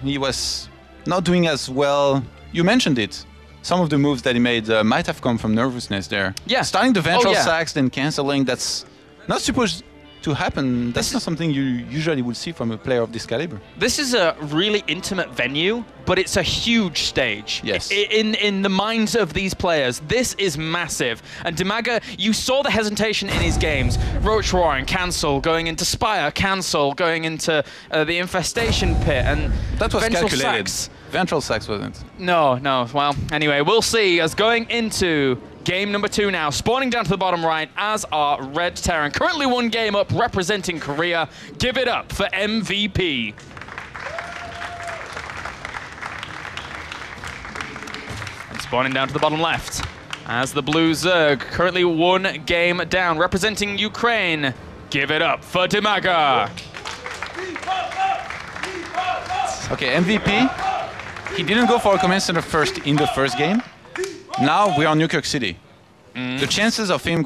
he was not doing as well. You mentioned it. Some of the moves that he made might have come from nervousness there. Yeah. Starting the ventral yeah. sacks, then cancelling, that's not supposed to happen. That's not something you usually would see from a player of this caliber. This is a really intimate venue, but it's a huge stage. Yes. In the minds of these players, this is massive. And DIMAGA, you saw the hesitation in his games. Roach Roaring, cancel. Going into Spire, cancel. Going into the Infestation Pit. And That was ventral calculated. sacks. Ventral sacks wasn't. No. Well, anyway, we'll see as going into game number 2 now. Spawning down to the bottom right as our Red Terran. Currently 1 game up representing Korea. Give it up for MVP. And spawning down to the bottom left as the Blue Zerg. Currently 1 game down representing Ukraine. Give it up for DIMAGA. Okay, MVP. He didn't go for a command center first in the first game. Now we're on Newkirk City. The chances of him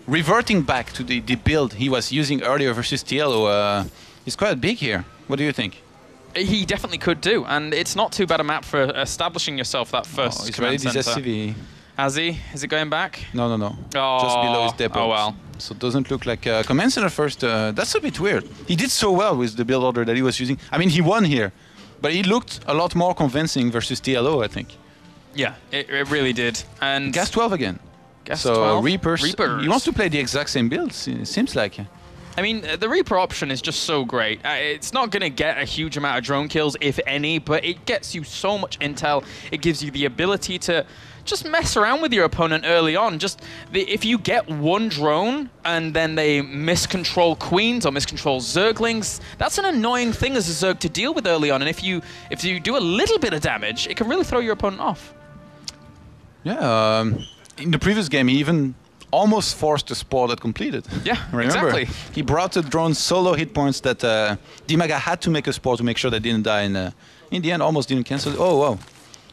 reverting back to the build he was using earlier versus TLO is quite big here. What do you think? He definitely could do, and it's not too bad a map for establishing yourself that first He's command ready this center. SCV. Has he? Is it going back? No. Oh, Just below his depot. Oh, well. So it doesn't look like command center first. That's a bit weird. He did so well with the build order that he was using. I mean, he won here, but he looked a lot more convincing versus TLO, I think. Yeah, it really did. And Gas 12 again. Gas So 12? Reapers. Reapers. He wants to play the exact same build, it seems like. I mean, the Reaper option is just so great. It's not going to get a huge amount of drone kills, if any, but it gets you so much intel. It gives you the ability to just mess around with your opponent early on. If you get 1 drone and then they miscontrol queens or miscontrol zerglings, that's an annoying thing as a zerg to deal with early on. And if you do a little bit of damage, it can really throw your opponent off. Yeah, in the previous game, he even almost forced the spore that completed. Yeah, Remember? exactly. He brought the drone so low hit points that DIMAGA had to make a spore to make sure they didn't die, and in the end, almost didn't cancel. Oh, wow.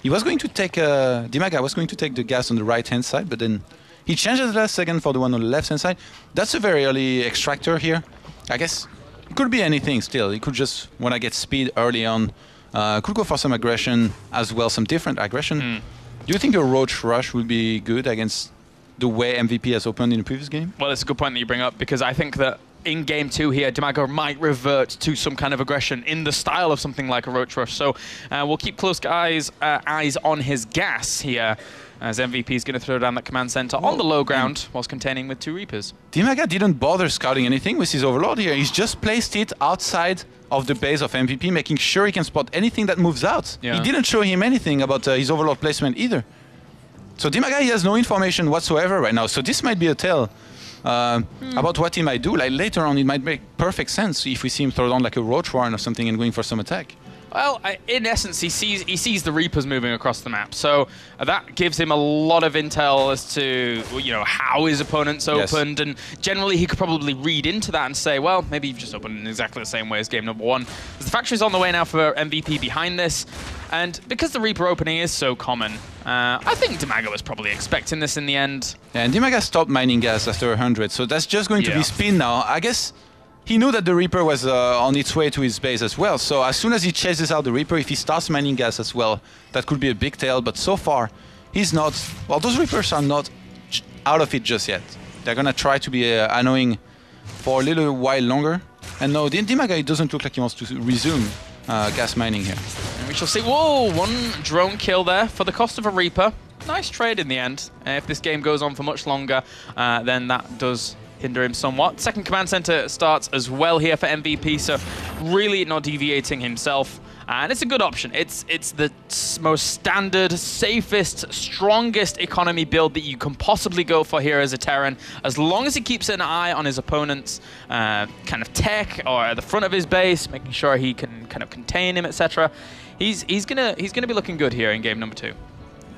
He was going to take, DIMAGA was going to take the gas on the right-hand side, but then he changed it last second for the one on the left-hand side. That's a very early extractor here. I guess it could be anything still. He could just, when I get speed early on, could go for some aggression as well, some different aggression. Do you think a Roach Rush would be good against the way MVP has opened in the previous game? Well, it's a good point that you bring up, because I think that in game 2 here, DIMAGA might revert to some kind of aggression in the style of something like a Roach Rush. So we'll keep close eyes on his gas here, as MVP is going to throw down that command center on the low ground whilst containing with 2 Reapers. DIMAGA didn't bother scouting anything with his Overlord here. He's just placed it outside of the base of MVP, making sure he can spot anything that moves out. Yeah. He didn't show him anything about his Overlord placement either. So DIMAGA, he has no information whatsoever right now. So this might be a tell about what he might do. Like later on, it might make perfect sense if we see him throw down like a Roach Warren or something and going for some attack. Well, in essence, he sees the Reapers moving across the map, so that gives him a lot of intel as to how his opponent's opened, and generally he could probably read into that and say, well, maybe you've just opened in exactly the same way as game number 1. The factory's on the way now for MVP behind this, and because the Reaper opening is so common, I think DIMAGA was probably expecting this in the end. Yeah, and DIMAGA stopped mining gas after 100, so that's just going to be speed now. I guess he knew that the Reaper was on its way to his base as well, so as soon as he chases out the Reaper, if he starts mining gas as well, that could be a big tell, but so far, he's not... Well, those Reapers are not out of it just yet. They're gonna try to be annoying for a little while longer. And no, DIMAGA, it doesn't look like he wants to resume gas mining here. And we shall see. Whoa, one drone kill there for the cost of a Reaper. Nice trade in the end. If this game goes on for much longer, then that does hinder him somewhat. Second command center starts as well here for MVP, so really not deviating himself. And it's a good option. It's the most standard, safest, strongest economy build that you can possibly go for here as a Terran. As long as he keeps an eye on his opponent's kind of tech or at the front of his base, making sure he can kind of contain him, etc. He's gonna be looking good here in game number 2.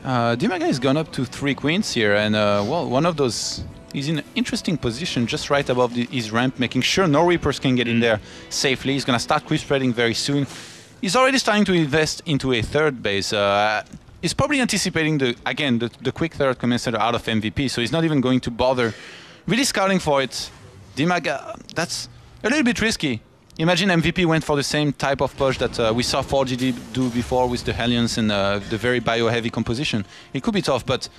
DIMAGA has gone up to 3 queens here, and well, one of those. He's in an interesting position just right above his ramp, making sure no Reapers can get in there safely. He's gonna start creep spreading very soon. He's already starting to invest into a third base. He's probably anticipating the quick third command center out of MVP, so he's not even going to bother really scouting for it. DIMAGA, that's a little bit risky. Imagine MVP went for the same type of push that we saw 4GD do before with the Hellions and the very bio-heavy composition. It could be tough, but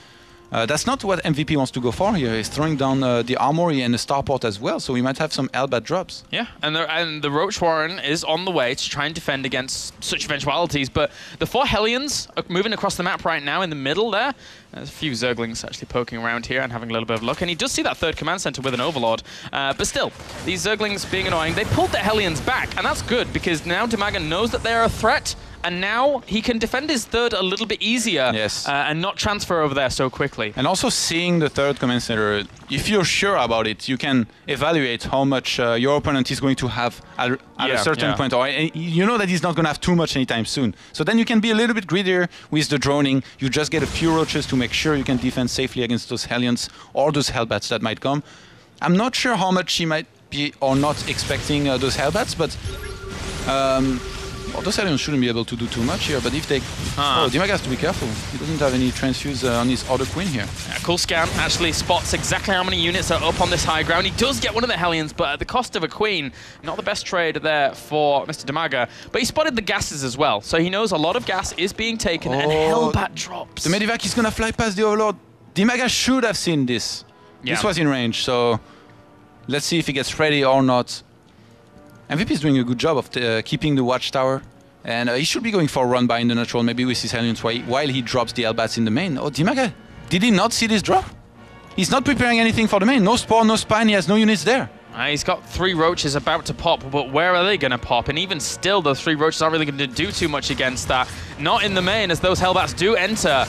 that's not what MVP wants to go for here. He's throwing down the armory and the starport as well, so we might have some Elbat drops. Yeah, and the Roach Warren is on the way to try and defend against such eventualities, but the 4 Hellions are moving across the map right now in the middle there. There's a few Zerglings actually poking around here and having a little bit of luck, and he does see that third command center with an Overlord. But still, these Zerglings being annoying, they pulled the Hellions back, and that's good, because now DIMAGA knows that they're a threat, and now he can defend his third a little bit easier, yes, and not transfer over there so quickly. And also seeing the third command center, if you're sure about it, you can evaluate how much your opponent is going to have at a certain point, or you know that he's not going to have too much anytime soon. So then you can be a little bit greedier with the droning. You just get a few roaches to make sure you can defend safely against those Hellions or those Hellbats that might come. I'm not sure how much he might be or not expecting those Hellbats, but well, those Hellions shouldn't be able to do too much here, but if they... Oh, DIMAGA has to be careful. He doesn't have any transfuse on his other queen here. Yeah, cool scan actually spots exactly how many units are up on this high ground. He does get one of the Hellions, but at the cost of a queen. Not the best trade there for Mr. DIMAGA. But he spotted the gases as well, so he knows a lot of gas is being taken, and Hellbat drops. The Medivac is going to fly past the Overlord. DIMAGA should have seen this. Yeah. This was in range, so let's see if he gets ready or not. MVP is doing a good job of keeping the Watchtower, and he should be going for a run by in the natural, maybe with his Hellions while he drops the Elbats in the main. Oh, DIMAGA, did he not see this drop? He's not preparing anything for the main. No Spore, no Spine, he has no units there. He's got 3 Roaches about to pop, but where are they going to pop? And even still, those 3 Roaches aren't really going to do too much against that. Not in the main, as those Hellbats do enter.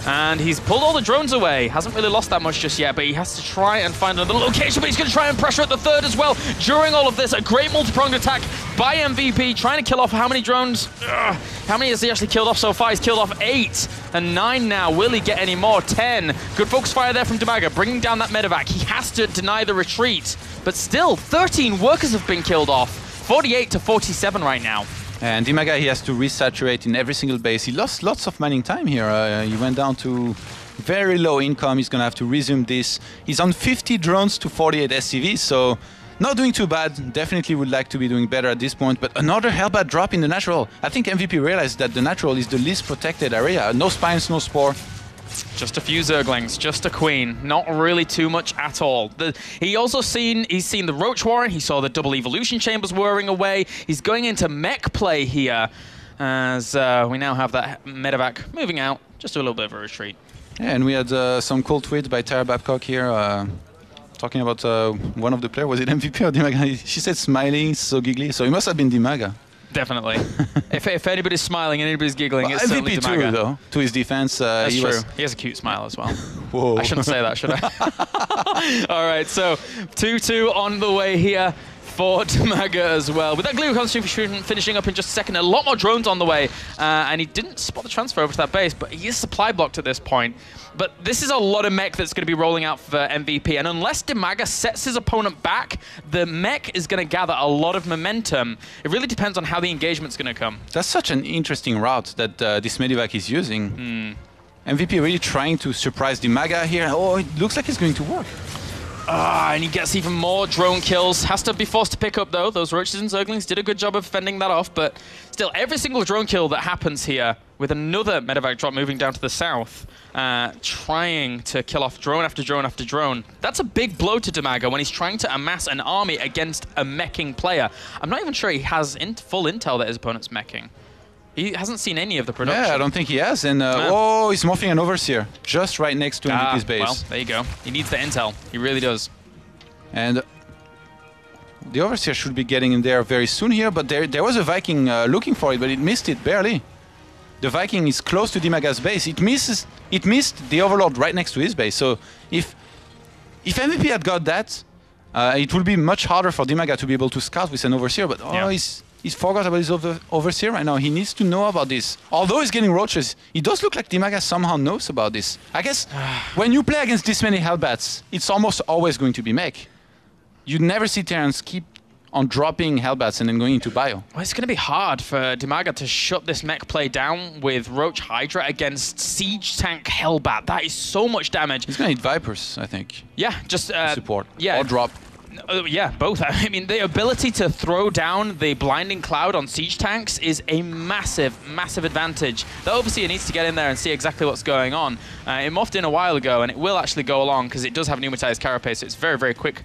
And he's pulled all the drones away. Hasn't really lost that much just yet, but he has to try and find another location, but he's going to try and pressure at the third as well. During all of this, a great multi-pronged attack by MVP, trying to kill off how many drones? How many has he actually killed off so far? He's killed off 8 and 9 now. Will he get any more? 10. Good focus fire there from DIMAGA, bringing down that medevac. He has to deny the retreat, but still, 13 workers have been killed off. 48 to 47 right now. And DIMAGA, he has to resaturate in every single base. He lost lots of mining time here. He went down to very low income. He's going to have to resume this. He's on 50 drones to 48 SCVs, so not doing too bad. Definitely would like to be doing better at this point. But another Hellbat drop in the natural. I think MVP realized that the natural is the least protected area. No Spines, no Spore. Just a few Zerglings, just a queen, not really too much at all. He's seen the Roach Warren, he saw the double evolution chambers whirring away. He's going into mech play here, as we now have that medevac moving out, just a little bit of a retreat. Yeah, and we had some cool tweets by Tara Babcock here, talking about one of the players. Was it MVP or DIMAGA? She said smiling, so giggly, so it must have been DIMAGA. Definitely. if anybody's smiling and anybody's giggling, it's MVP certainly DIMAGA. Too, though, to his defense. That's true. He has a cute smile as well. Whoa. I shouldn't say that, should I? All right, so 2-2 on the way here for DIMAGA as well. With that glue constitution finishing up in just a second, a lot more drones on the way, and he didn't spot the transfer over to that base, but he is supply blocked at this point. But this is a lot of mech that's going to be rolling out for MVP, and unless DIMAGA sets his opponent back, the mech is going to gather a lot of momentum. It really depends on how the engagement's going to come. That's such an interesting route that this Medivac is using. MVP really trying to surprise DIMAGA here. Oh, it looks like it's going to work. And he gets even more drone kills. Has to be forced to pick up, though. Those Roaches and Zerglings did a good job of fending that off, but still, every single drone kill that happens here, with another medevac drop moving down to the south, trying to kill off drone after drone after drone. That's a big blow to DIMAGA when he's trying to amass an army against a meching player. I'm not even sure he has full intel that his opponent's meching. He hasn't seen any of the production. Yeah, I don't think he has. And oh, he's morphing an Overseer just right next to MVP's base. Well, there you go. He needs the intel. He really does. And the Overseer should be getting in there very soon here, but there was a Viking looking for it, but it missed it barely. The Viking is close to DIMAGA's base. It missed the Overlord right next to his base. So if MVP had got that, it would be much harder for DIMAGA to be able to scout with an Overseer, but he's forgot about his Overseer right now. He needs to know about this. Although he's getting Roaches, it does look like DIMAGA somehow knows about this. I guess when you play against this many Hellbats, it's almost always going to be mech. You never see Terrans keep on dropping Hellbats and then going into bio. Well, it's going to be hard for DIMAGA to shut this mech play down with Roach Hydra against Siege Tank Hellbat. That is so much damage. He's going to need Vipers, I think. Yeah, just... support. Yeah. Or drop. Yeah, both. I mean, the ability to throw down the blinding cloud on siege tanks is a massive, massive advantage. The Overseer needs to get in there and see exactly what's going on. It morphed in a while ago, and it will actually go along because it does have pneumatized carapace, so it's very, very quick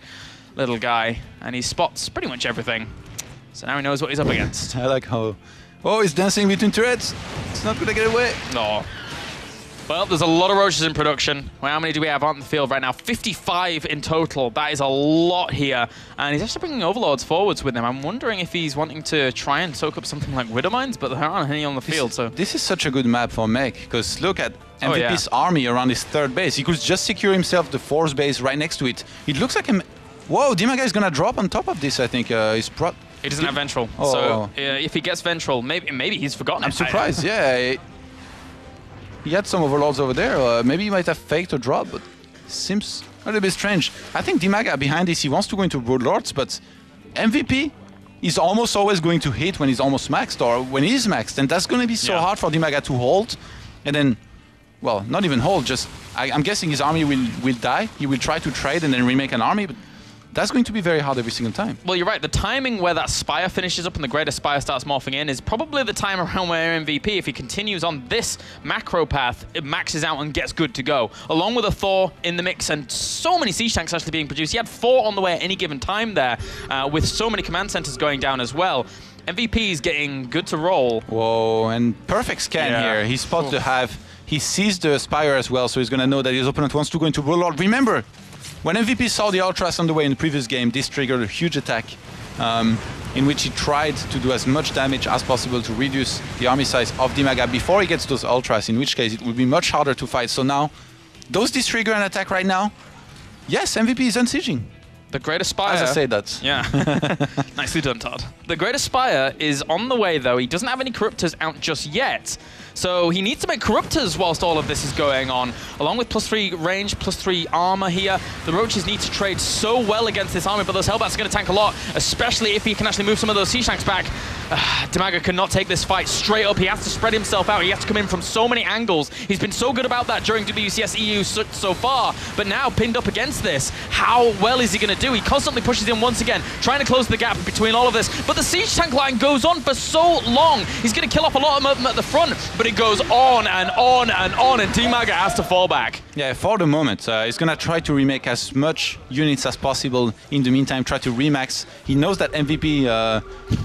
little guy, and he spots pretty much everything. So now he knows what he's up against. I like how... Oh, he's dancing between turrets. It's not going to get away. No. Well, there's a lot of Roaches in production. Well, how many do we have on the field right now? 55 in total. That is a lot here. And he's actually bringing Overlords forwards with him. I'm wondering if he's wanting to try and soak up something like Widow Mines, but there aren't any on the field, so... This is such a good map for mech, because look at MVP's army around his third base. He could just secure himself the fourth base right next to it. It looks like him... Whoa, DIMAGA is going to drop on top of this, I think. He doesn't have Ventral, so if he gets Ventral, maybe he's forgotten. I'm surprised, yeah. He had some Overlords over there. Maybe he might have faked a drop, but seems a little bit strange. I think DIMAGA behind this, he wants to go into Broodlords, but MVP is almost always going to hit when he's almost maxed or when he's maxed, and that's going to be so hard for DIMAGA to hold. And then, well, not even hold, just... I'm guessing his army will die. He will try to trade and then remake an army, but that's going to be very hard every single time. Well, you're right. The timing where that Spire finishes up and the Greater Spire starts morphing in is probably the time around where MVP, if he continues on this macro path, it maxes out and gets good to go. Along with a Thor in the mix and so many siege tanks actually being produced. He had 4 on the way at any given time there, with so many command centers going down as well. MVP is getting good to roll. Whoa, and perfect scan here. He spots the Hive. He sees the Spire as well, so he's going to know that his opponent wants to go into Warlord. Remember, when MVP saw the Ultras on the way in the previous game, this triggered a huge attack in which he tried to do as much damage as possible to reduce the army size of DIMAGA before he gets those Ultras, in which case it would be much harder to fight. So now, does this trigger an attack right now? Yes, MVP is unsieging. The Greater Spire... As I say that. Yeah. Nicely done, Todd. The Greater Spire is on the way, though. He doesn't have any Corruptors out just yet. So he needs to make Corruptors whilst all of this is going on. Along with +3 range, +3 armor here, the Roaches need to trade so well against this army, but those Hellbats are going to tank a lot, especially if he can actually move some of those siege tanks back. DIMAGA cannot take this fight straight up. He has to spread himself out. He has to come in from so many angles. He's been so good about that during WCS EU so far, but now pinned up against this, how well is he going to do? He constantly pushes in once again, trying to close the gap between all of this, but the siege tank line goes on for so long. He's going to kill off a lot of them at the front, but it goes on and on and on, and DIMAGA has to fall back. Yeah, for the moment, he's going to try to remake as much units as possible. In the meantime, try to remax. He knows that MVP,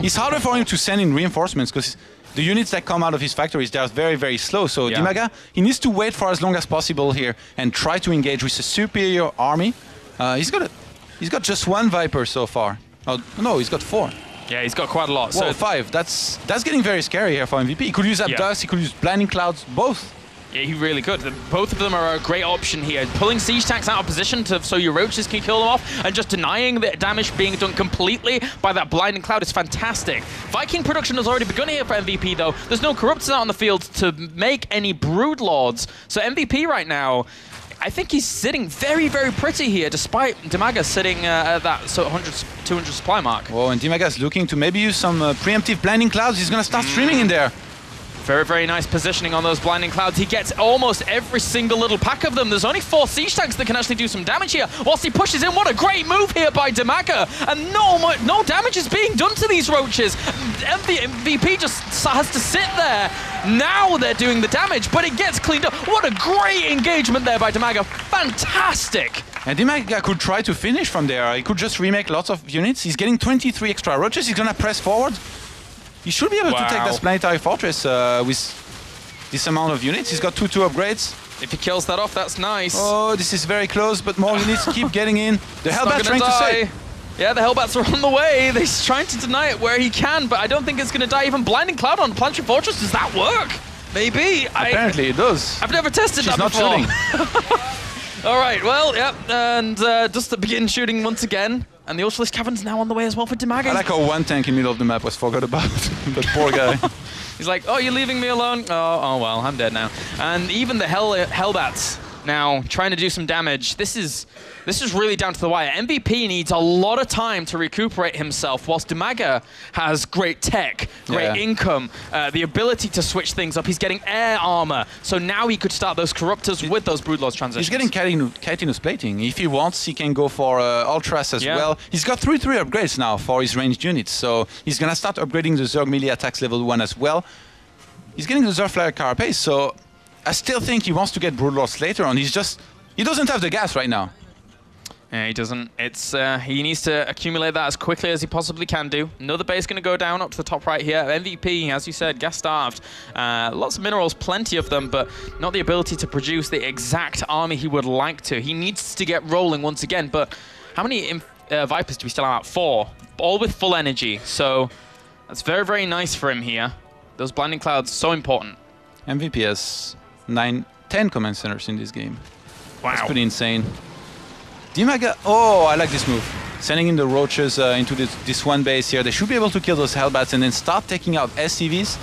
it's harder for him to send in reinforcements because the units that come out of his factories, they're very, very slow. So DIMAGA, he needs to wait for as long as possible here and try to engage with a superior army. He's got just 1 Viper so far. Oh, no, he's got 4. Yeah, he's got quite a lot. Whoa, so 5. That's getting very scary here for MVP. He could use Dust, he could use Blinding Clouds, both. Yeah, he really could. Both of them are a great option here. Pulling siege tanks out of position so your Roaches can kill them off, and just denying the damage being done completely by that Blinding Cloud is fantastic. Viking production has already begun here for MVP, though. There's no Corruptors out on the field to make any Broodlords. So MVP right now, I think he's sitting very, very pretty here, despite DIMAGA sitting at that 100, 200 supply mark. Oh, and DIMAGA's looking to maybe use some preemptive Blinding Clouds. He's going to start streaming in there. Very, very nice positioning on those blinding clouds. He gets almost every single little pack of them. There's only 4 siege tanks that can actually do some damage here. Whilst he pushes in, what a great move here by DIMAGA. And no damage is being done to these roaches. MVP just has to sit there. Now they're doing the damage, but it gets cleaned up. What a great engagement there by DIMAGA. Fantastic. And DIMAGA could try to finish from there. He could just remake lots of units. He's getting 23 extra roaches. He's gonna press forward. He should be able to take that planetary fortress with this amount of units. He's got 2-2 upgrades. If he kills that off, that's nice. Oh, this is very close, but more units keep getting in. The Hellbat's trying to save. Yeah, the Hellbats are on the way. He's trying to deny it where he can, but I don't think it's going to die. Even Blinding Cloud on the Planetary Fortress, does that work? Maybe. Apparently it does. I've never tested that before. She's not shooting. All right, well, yeah, and just to begin shooting once again. And the Ultralisk Cavern's now on the way as well for DIMAGA. I like how one tank in the middle of the map was forgot about. That poor guy. He's like, oh, you're leaving me alone? Oh well, I'm dead now. And even the Hellbats now trying to do some damage. This is really down to the wire. MVP needs a lot of time to recuperate himself, whilst DIMAGA has great tech, great income, the ability to switch things up. He's getting air armor, so now he could start those Corruptors with those Broodlords transitions. He's getting Chitinous plating. If he wants, he can go for Ultras as well. He's got 3 upgrades now for his ranged units, so he's gonna start upgrading the Zerg melee attacks level 1 as well. He's getting the Zerg Flyer Carapace, so I still think he wants to get Broodlords later on. He doesn't have the gas right now. Yeah, he doesn't. It's he needs to accumulate that as quickly as he possibly can do. Another base going to go down up to the top right here. MVP, as you said, gas-starved. Lots of minerals, plenty of them, but not the ability to produce the exact army he would like to. He needs to get rolling once again, but how many Vipers do we still have out? 4, all with full energy. So that's very, very nice for him here. Those blinding clouds, so important. MVP has 10 command centers in this game. Wow. That's pretty insane. DIMAGA, oh, I like this move. Sending in the roaches into this one base here. They should be able to kill those Hellbats and then start taking out SCVs.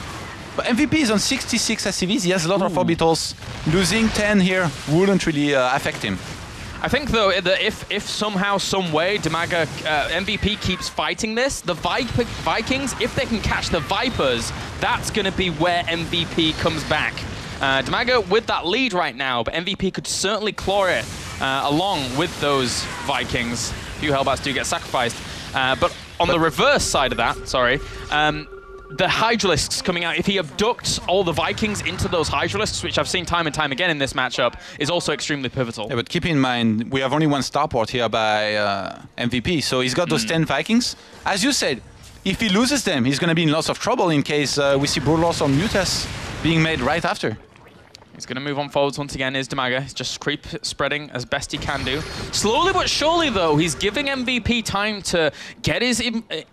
But MVP is on 66 SCVs. He has a lot of orbitals. Losing 10 here wouldn't really affect him. I think, though, that if somehow, some way, DIMAGA MVP keeps fighting this, the Vikings, if they can catch the Vipers, that's going to be where MVP comes back. DIMAGA with that lead right now, but MVP could certainly claw it along with those Vikings. A few Hellbats do get sacrificed. But on the reverse side of that, sorry, the Hydralisks coming out, if he abducts all the Vikings into those Hydralisks, which I've seen time and time again in this matchup, is also extremely pivotal. Yeah, but keep in mind, we have only one starport here by MVP, so he's got those 10 Vikings. As you said, if he loses them, he's going to be in lots of trouble in case we see Broodlords or Mutas being made right after. He's going to move on forwards once again, is DIMAGA. He's just creep spreading as best he can do. Slowly but surely, though, he's giving MVP time to get his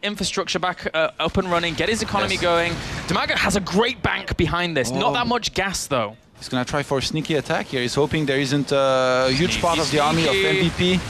infrastructure back up and running, get his economy going. DIMAGA has a great bank behind this. Not that much gas, though. He's going to try for a sneaky attack here. He's hoping there isn't a huge part of the army of MVP.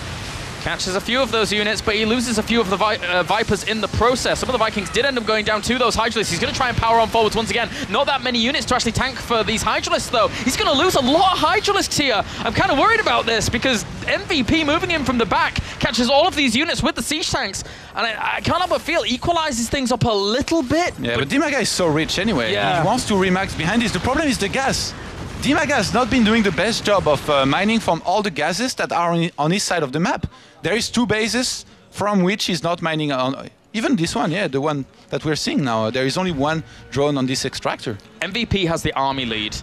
Catches a few of those units, but he loses a few of the Vipers in the process. Some of the Vikings did end up going down to those Hydralisks. He's going to try and power on forwards once again. Not that many units to actually tank for these Hydralisks, though. He's going to lose a lot of Hydralisks here. I'm kind of worried about this because MVP moving in from the back catches all of these units with the siege tanks. And I can't help but feel equalizes things up a little bit. Yeah, but DIMAGA is so rich anyway. Yeah. He wants to remax behind this. The problem is the gas. DIMAGA has not been doing the best job of mining from all the gases that are on his side of the map. There is 2 bases from which he's not mining on. Even this one, yeah, the one that we're seeing now. There is only 1 drone on this extractor. MVP has the army lead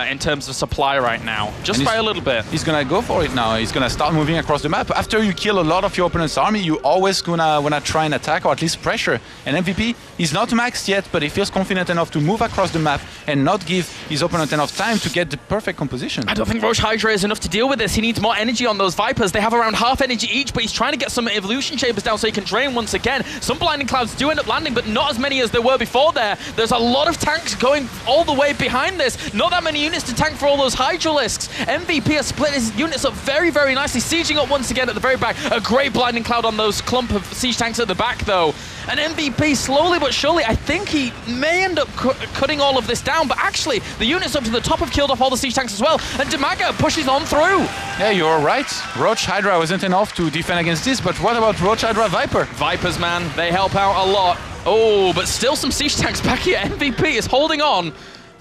in terms of supply right now, just by a little bit. He's gonna go for it now. He's gonna start moving across the map. After you kill a lot of your opponent's army, you always wanna try and attack or at least pressure. And MVP, he's not maxed yet, but he feels confident enough to move across the map and not give his opponent enough time to get the perfect composition. I don't think Roche Hydra is enough to deal with this. He needs more energy on those Vipers. They have around half energy each, but he's trying to get some evolution chambers down so he can drain once again. Some blinding clouds do end up landing, but not as many as there were before there. There's a lot of tanks going all the way behind this. Not that many units to tank for all those Hydralisks. MVP has split his units up very, very nicely, sieging up once again at the very back. A great blinding cloud on those clump of siege tanks at the back, though. And MVP, slowly but surely, I think he may end up cutting all of this down, but actually, the units up to the top have killed off all the siege tanks as well, and DIMAGA pushes on through. Yeah, you're right. Roach Hydra wasn't enough to defend against this, but what about Roach Hydra Viper? Vipers, man, they help out a lot. Oh, but still some siege tanks back here. MVP is holding on.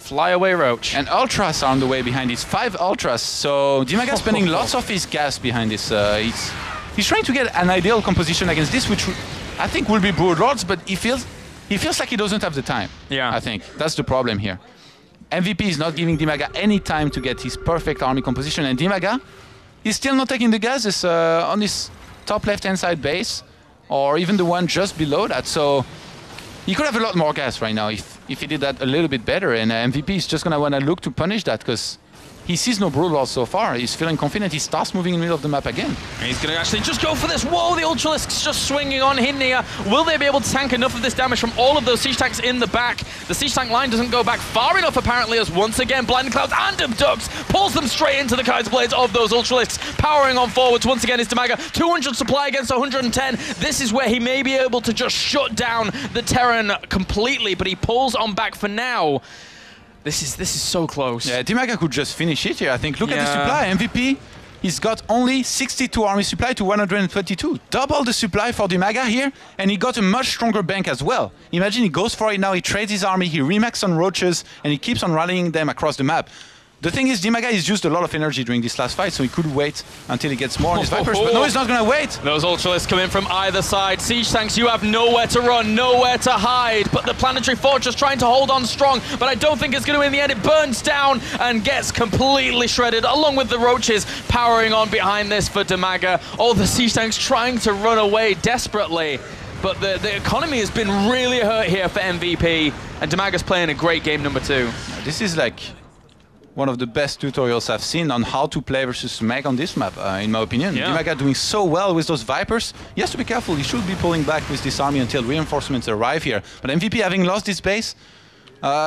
Fly away, Roach. And Ultras are on the way behind these 5 Ultras. So DIMAGA spending lots of his gas behind this. He's trying to get an ideal composition against this, which I think will be Brood Lords, but he feels like he doesn't have the time. Yeah. I think that's the problem here. MVP is not giving DIMAGA any time to get his perfect army composition, and DIMAGA is still not taking the gases on his top left-hand side base, or even the one just below that. So he could have a lot more gas right now if he did that a little bit better, and MVP is just going to want to look to punish that because he sees no Brood Lords so far. He's feeling confident. He starts moving in the middle of the map again. And he's going to actually just go for this. Whoa, the Ultralisks just swinging on Hinnia. Will they be able to tank enough of this damage from all of those siege tanks in the back? The siege tank line doesn't go back far enough, apparently, as once again, Blinding Clouds and Abducts pulls them straight into the Kaiser Blades of those Ultralisks. Powering on forwards once again is DIMAGA. 200 supply against 110. This is where he may be able to just shut down the Terran completely, but he pulls on back for now. This is so close. Yeah, DIMAGA could just finish it here. I think, look at the supply. MVP, he's got only 62 army supply to 122. Double the supply for DIMAGA here, and he got a much stronger bank as well. Imagine he goes for it now, he trades his army, he remaxes on roaches, and he keeps on rallying them across the map. The thing is, DIMAGA has used a lot of energy during this last fight, so he could wait until he gets more on his Vipers, but no, he's not going to wait. Those Ultralisks come in from either side. Siege tanks, you have nowhere to run, nowhere to hide, but the Planetary Fortress trying to hold on strong, but I don't think it's going to in the end. It burns down and gets completely shredded, along with the Roaches powering on behind this for DIMAGA. All the Siege tanks trying to run away desperately, but the economy has been really hurt here for MVP, and DIMAGA's playing a great game number 2. This is like one of the best tutorials I've seen on how to play versus Mag on this map, in my opinion. Yeah. DIMAGA doing so well with those Vipers. He has to be careful. He should be pulling back with this army until reinforcements arrive here. But MVP, having lost his base,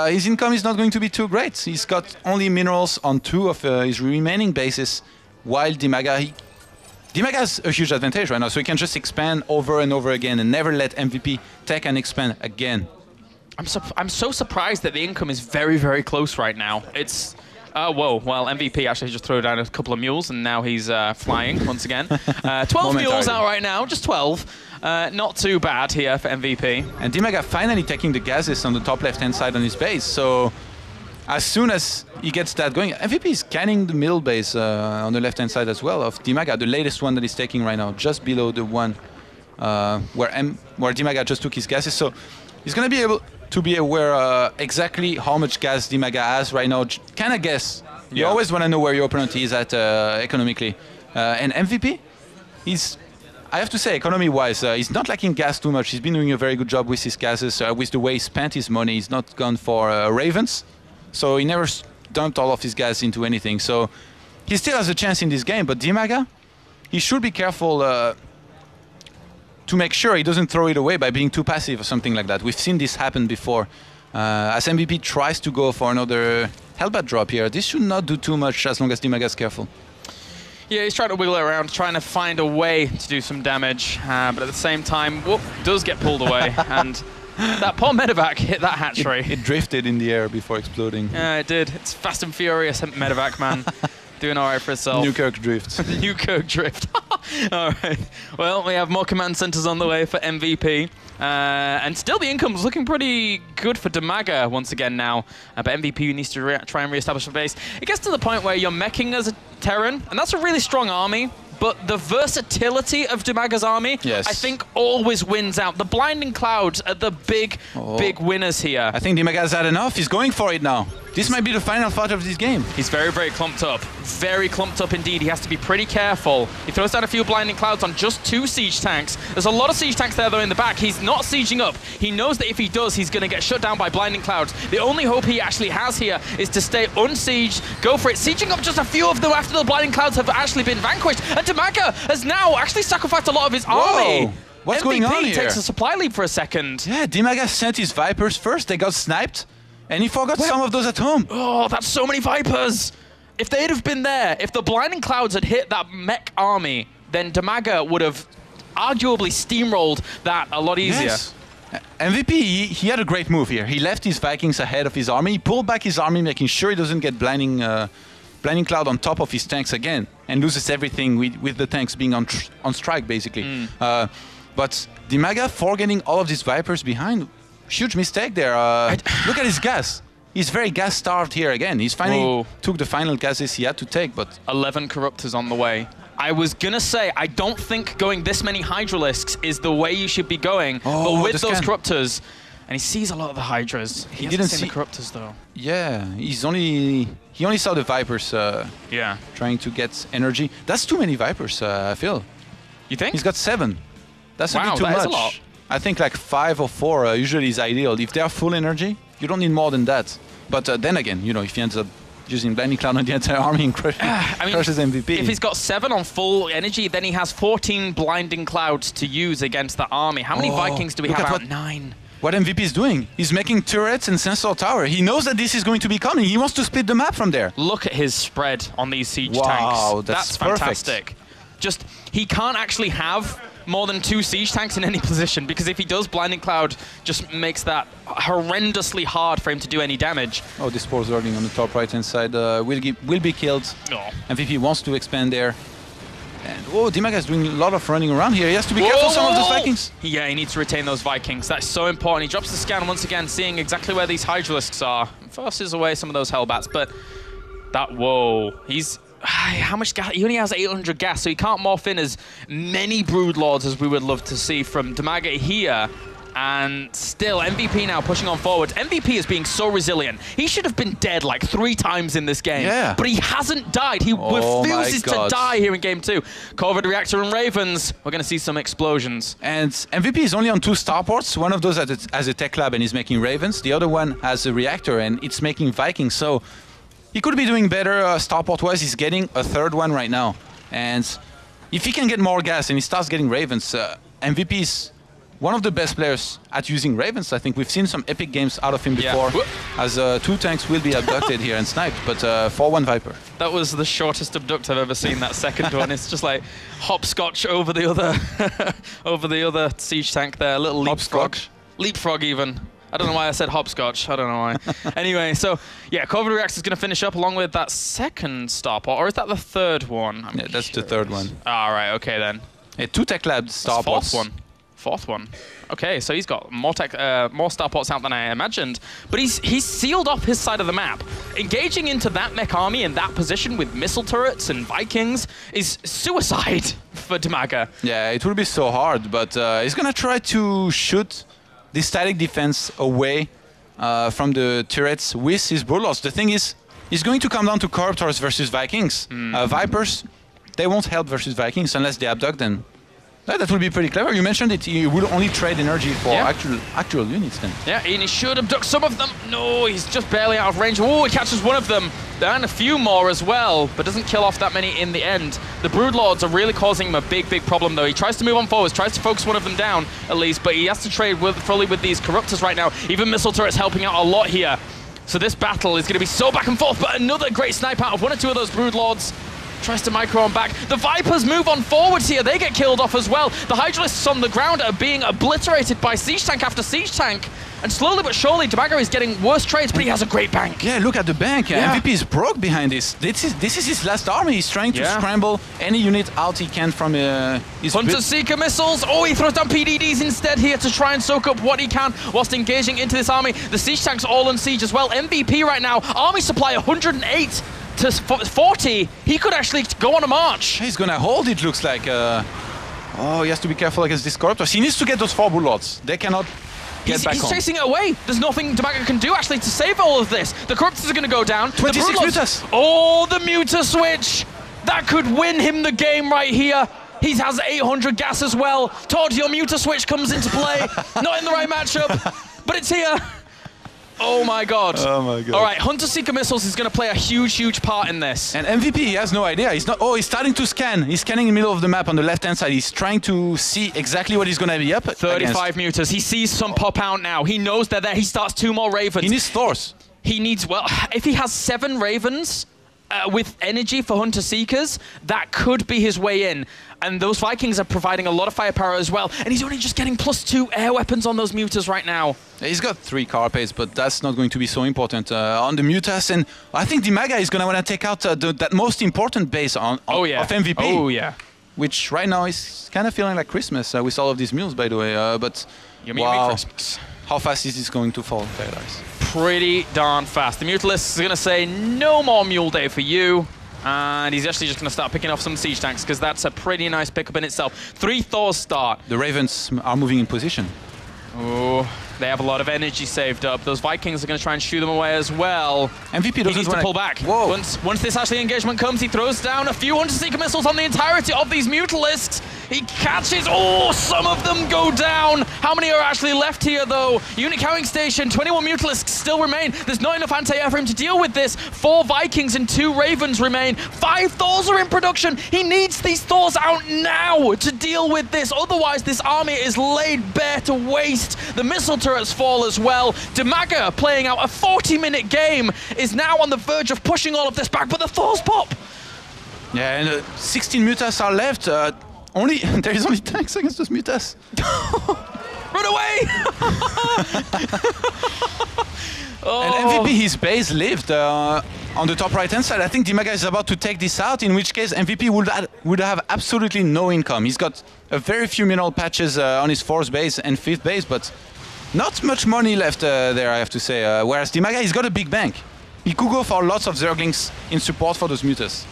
his income is not going to be too great. He's got only minerals on 2 of his remaining bases, while DIMAGA has a huge advantage right now, so he can just expand over and over again and never let MVP take and expand again. I'm so surprised that the income is very, very close right now. It's... whoa, well, MVP actually just threw down a couple of mules, and now he's flying once again. 12 mules out right now, just 12. Not too bad here for MVP. And DIMAGA finally taking the gases on the top left-hand side on his base, so as soon as he gets that going, MVP is canning the middle base on the left-hand side as well of DIMAGA, the latest one that he's taking right now, just below the one where DIMAGA just took his gases. So he's going to be able to be aware exactly how much gas DIMAGA has right now. Kind of guess. You always want to know where your opponent is at economically. And MVP, I have to say, economy-wise, he's not lacking gas too much. He's been doing a very good job with his gases, with the way he spent his money. He's not gone for Ravens, so he never dumped all of his gas into anything. So he still has a chance in this game, but DIMAGA, he should be careful to make sure he doesn't throw it away by being too passive or something like that. We've seen this happen before. As MVP tries to go for another Hellbat drop here, this should not do too much as long as DIMAGA is careful. Yeah, he's trying to wiggle it around, trying to find a way to do some damage, but at the same time, whoop, does get pulled away, and that poor medevac hit that hatchery. It drifted in the air before exploding. Yeah, it did. It's fast and furious medevac, man. Doing all right for itself. Newkirk drift. Newkirk drift. All right. Well, we have more command centers on the way for MVP. And still the income's looking pretty good for DIMAGA once again now. But MVP needs to try and re-establish a base. It gets to the point where you're meching as a Terran, and that's a really strong army. But the versatility of DIMAGA's army, I think, always wins out. The Blinding Clouds are the big winners here. I think DIMAGA has had enough. He's going for it now. This might be the final fight of this game. He's very, very clumped up. Very clumped up indeed. He has to be pretty careful. He throws down a few Blinding Clouds on just 2 siege tanks. There's a lot of siege tanks there, though, in the back. He's not sieging up. He knows that if he does, he's going to get shut down by Blinding Clouds. The only hope he actually has here is to stay unsieged, go for it, sieging up just a few of them after the Blinding Clouds have actually been vanquished. And DIMAGA has now actually sacrificed a lot of his army. What's going on here? Takes a supply lead for a second. Yeah, DIMAGA sent his Vipers first. They got sniped. And he forgot some of those at home. Oh, that's so many Vipers. If they'd have been there, if the Blinding Clouds had hit that mech army, then DIMAGA would have arguably steamrolled that a lot easier. Yes. MVP, he had a great move here. He left his Vikings ahead of his army. He pulled back his army, making sure he doesn't get Blinding Cloud on top of his tanks again and loses everything with the tanks being on strike, basically. But DIMAGA forgetting all of these Vipers behind. Huge mistake there. Look at his gas. he's very gas-starved here again. He's finally took the final gases he had to take, but 11 Corruptors on the way. I was gonna say, I don't think going this many Hydralisks is the way you should be going, but with those Corruptors, and he sees a lot of the Hydras. He didn't see the Corruptors though. Yeah, he only saw the Vipers. Trying to get energy. That's too many Vipers. I feel. You think? He's got 7. That's a bit too that much. is a lot. I think like 5 or 4 usually is ideal. If they are full energy, you don't need more than that. But then again, you know, if he ends up using Blinding Cloud on the entire army and crushes MVP. If he's got 7 on full energy, then he has 14 Blinding Clouds to use against the army. How many Vikings do we have out? 9. What MVP is doing? He's making turrets and sensor tower. He knows that this is going to be coming. He wants to split the map from there. Look at his spread on these siege tanks. Wow, that's fantastic. Just, he can't actually have more than 2 siege tanks in any position, because if he does, Blinding Cloud just makes that horrendously hard for him to do any damage. Oh, this Spores Lording on the top right-hand side will be killed. MVP wants to expand there. And DIMAGA is doing a lot of running around here. He has to be careful some of those Vikings. Yeah, he needs to retain those Vikings. That's so important. He drops the scan once again, seeing exactly where these Hydralisks are. Forces away some of those Hellbats, but that, he's... How much gas? He only has 800 gas, so he can't morph in as many Broodlords as we would love to see from DIMAGA here. And still, MVP now pushing on forward. MVP is being so resilient. He should have been dead like 3 times in this game. Yeah. But he hasn't died. He refuses to die here in game 2. Corvid Reactor and Ravens. We're going to see some explosions. And MVP is only on 2 starports. One of those has a tech lab and is making Ravens. The other one has a reactor and it's making Vikings. So he could be doing better starport-wise. He's getting a 3rd one right now. And if he can get more gas and he starts getting Ravens, MVP is one of the best players at using Ravens. I think we've seen some epic games out of him before, as 2 tanks will be abducted here and sniped, but 4-1 Viper. That was the shortest abduct I've ever seen, that second one. It's just like hopscotch over the other over the other siege tank there, a little leapfrog. Leapfrog even. I don't know why I said hopscotch. I don't know why. Anyway, so yeah, Corvid Reactor is going to finish up along with that 2nd starport, or is that the 3rd one? Yeah, that's the 3rd one. All right, okay then. 2 tech labs starports. 4th one. Okay, so he's got more starports out than I imagined, but he's sealed off his side of the map. Engaging into that mech army in that position with missile turrets and Vikings is suicide for DIMAGA. Yeah, it will be so hard, but he's gonna try to shoot the static defense away from the turrets with his Broodlords. The thing is, he's going to come down to Corruptors versus Vikings. Vipers, they won't help versus Vikings unless they abduct them. That would be pretty clever. You mentioned it, he will only trade energy for actual units then. Yeah, and he should abduct some of them. No, he's just barely out of range. Oh, he catches one of them. And a few more as well, but doesn't kill off that many in the end. The Broodlords are really causing him a big problem though. He tries to move on forwards, tries to focus one of them down at least, but he has to trade fully with these Corruptors right now. Even missile turrets helping out a lot here. So this battle is going to be so back and forth, but another great snipe out of 1 or 2 of those Broodlords. Tries to micro on back. The Vipers move on forwards here. They get killed off as well. The Hydralisks on the ground are being obliterated by siege tank after siege tank. And slowly but surely, DIMAGA is getting worse trades, but he has a great bank. Yeah, look at the bank. Yeah. MVP is broke behind this. This is his last army. He's trying to scramble any unit out he can from his... Hunter Seeker missiles. Oh, he throws down PDDs instead here to try and soak up what he can whilst engaging into this army. The siege tanks all on siege as well. MVP right now. Army supply 108. To 40, he could actually go on a march. He's gonna hold, it looks like. Oh, he has to be careful against these Corruptors. He needs to get those 4 Broodlords. They cannot get back He's home. chasing it away. There's nothing DIMAGA can do actually to save all of this. The Corruptors are gonna go down. 26 Mutas. Oh, the Muta switch. That could win him the game right here. He has 800 gas as well. Todd, your Muta switch comes into play. Not in the right matchup, but it's here. Oh my god. Oh my god. All right, Hunter Seeker missiles is going to play a huge part in this. And MVP, he has no idea. He's not. Oh, he's starting to scan. He's scanning in the middle of the map on the left-hand side. He's trying to see exactly what he's going to be up 35 Mutas. He sees some pop out now. He knows they're there. He starts 2 more Ravens. He needs Thors. He needs, well, if he has 7 Ravens with energy for Hunter Seekers, that could be his way in. And those Vikings are providing a lot of firepower as well. And he's only just getting +2 air weapons on those Mutas right now. He's got 3 Carapaces, but that's not going to be so important on the Mutas. And I think DIMAGA is going to want to take out that most important base of MVP. Oh, yeah. Which right now is kind of feeling like Christmas with all of these mules, by the way. But Yummy Christmas. How fast is this going to fall, Paradise? pretty darn fast. The Mutalisk is going to say, no more Mule Day for you. And he's actually just going to start picking off some siege tanks, because that's a pretty nice pickup in itself. 3 Thors start. The Ravens are moving in position. Oh, they have a lot of energy saved up. Those Vikings are going to try and shoo them away as well. MVP doesn't he needs to pull back. Whoa. Once this actually engagement comes, he throws down a few Hunter-Seeker missiles on the entirety of these Mutalisks. He catches, oh, some of them go down. How many are actually left here, though? Unit counting station, 21 Mutalisks still remain. There's not enough anti-air for him to deal with this. 4 Vikings and 2 Ravens remain. 5 Thors are in production. He needs these Thors out now to deal with this. Otherwise, this army is laid bare to waste. The missile turrets fall as well. DIMAGA, playing out a 40-minute game, is now on the verge of pushing all of this back, but the Thors pop. Yeah, and 16 Mutas are left. There is only tanks against those Mutas. Run away! And MVP, his base lived on the top right-hand side. I think DIMAGA is about to take this out, in which case MVP would have absolutely no income. He's got a very few mineral patches on his 4th base and 5th base, but not much money left there, I have to say. Whereas DIMAGA, he's got a big bank. He could go for lots of Zerglings in support for those Mutas.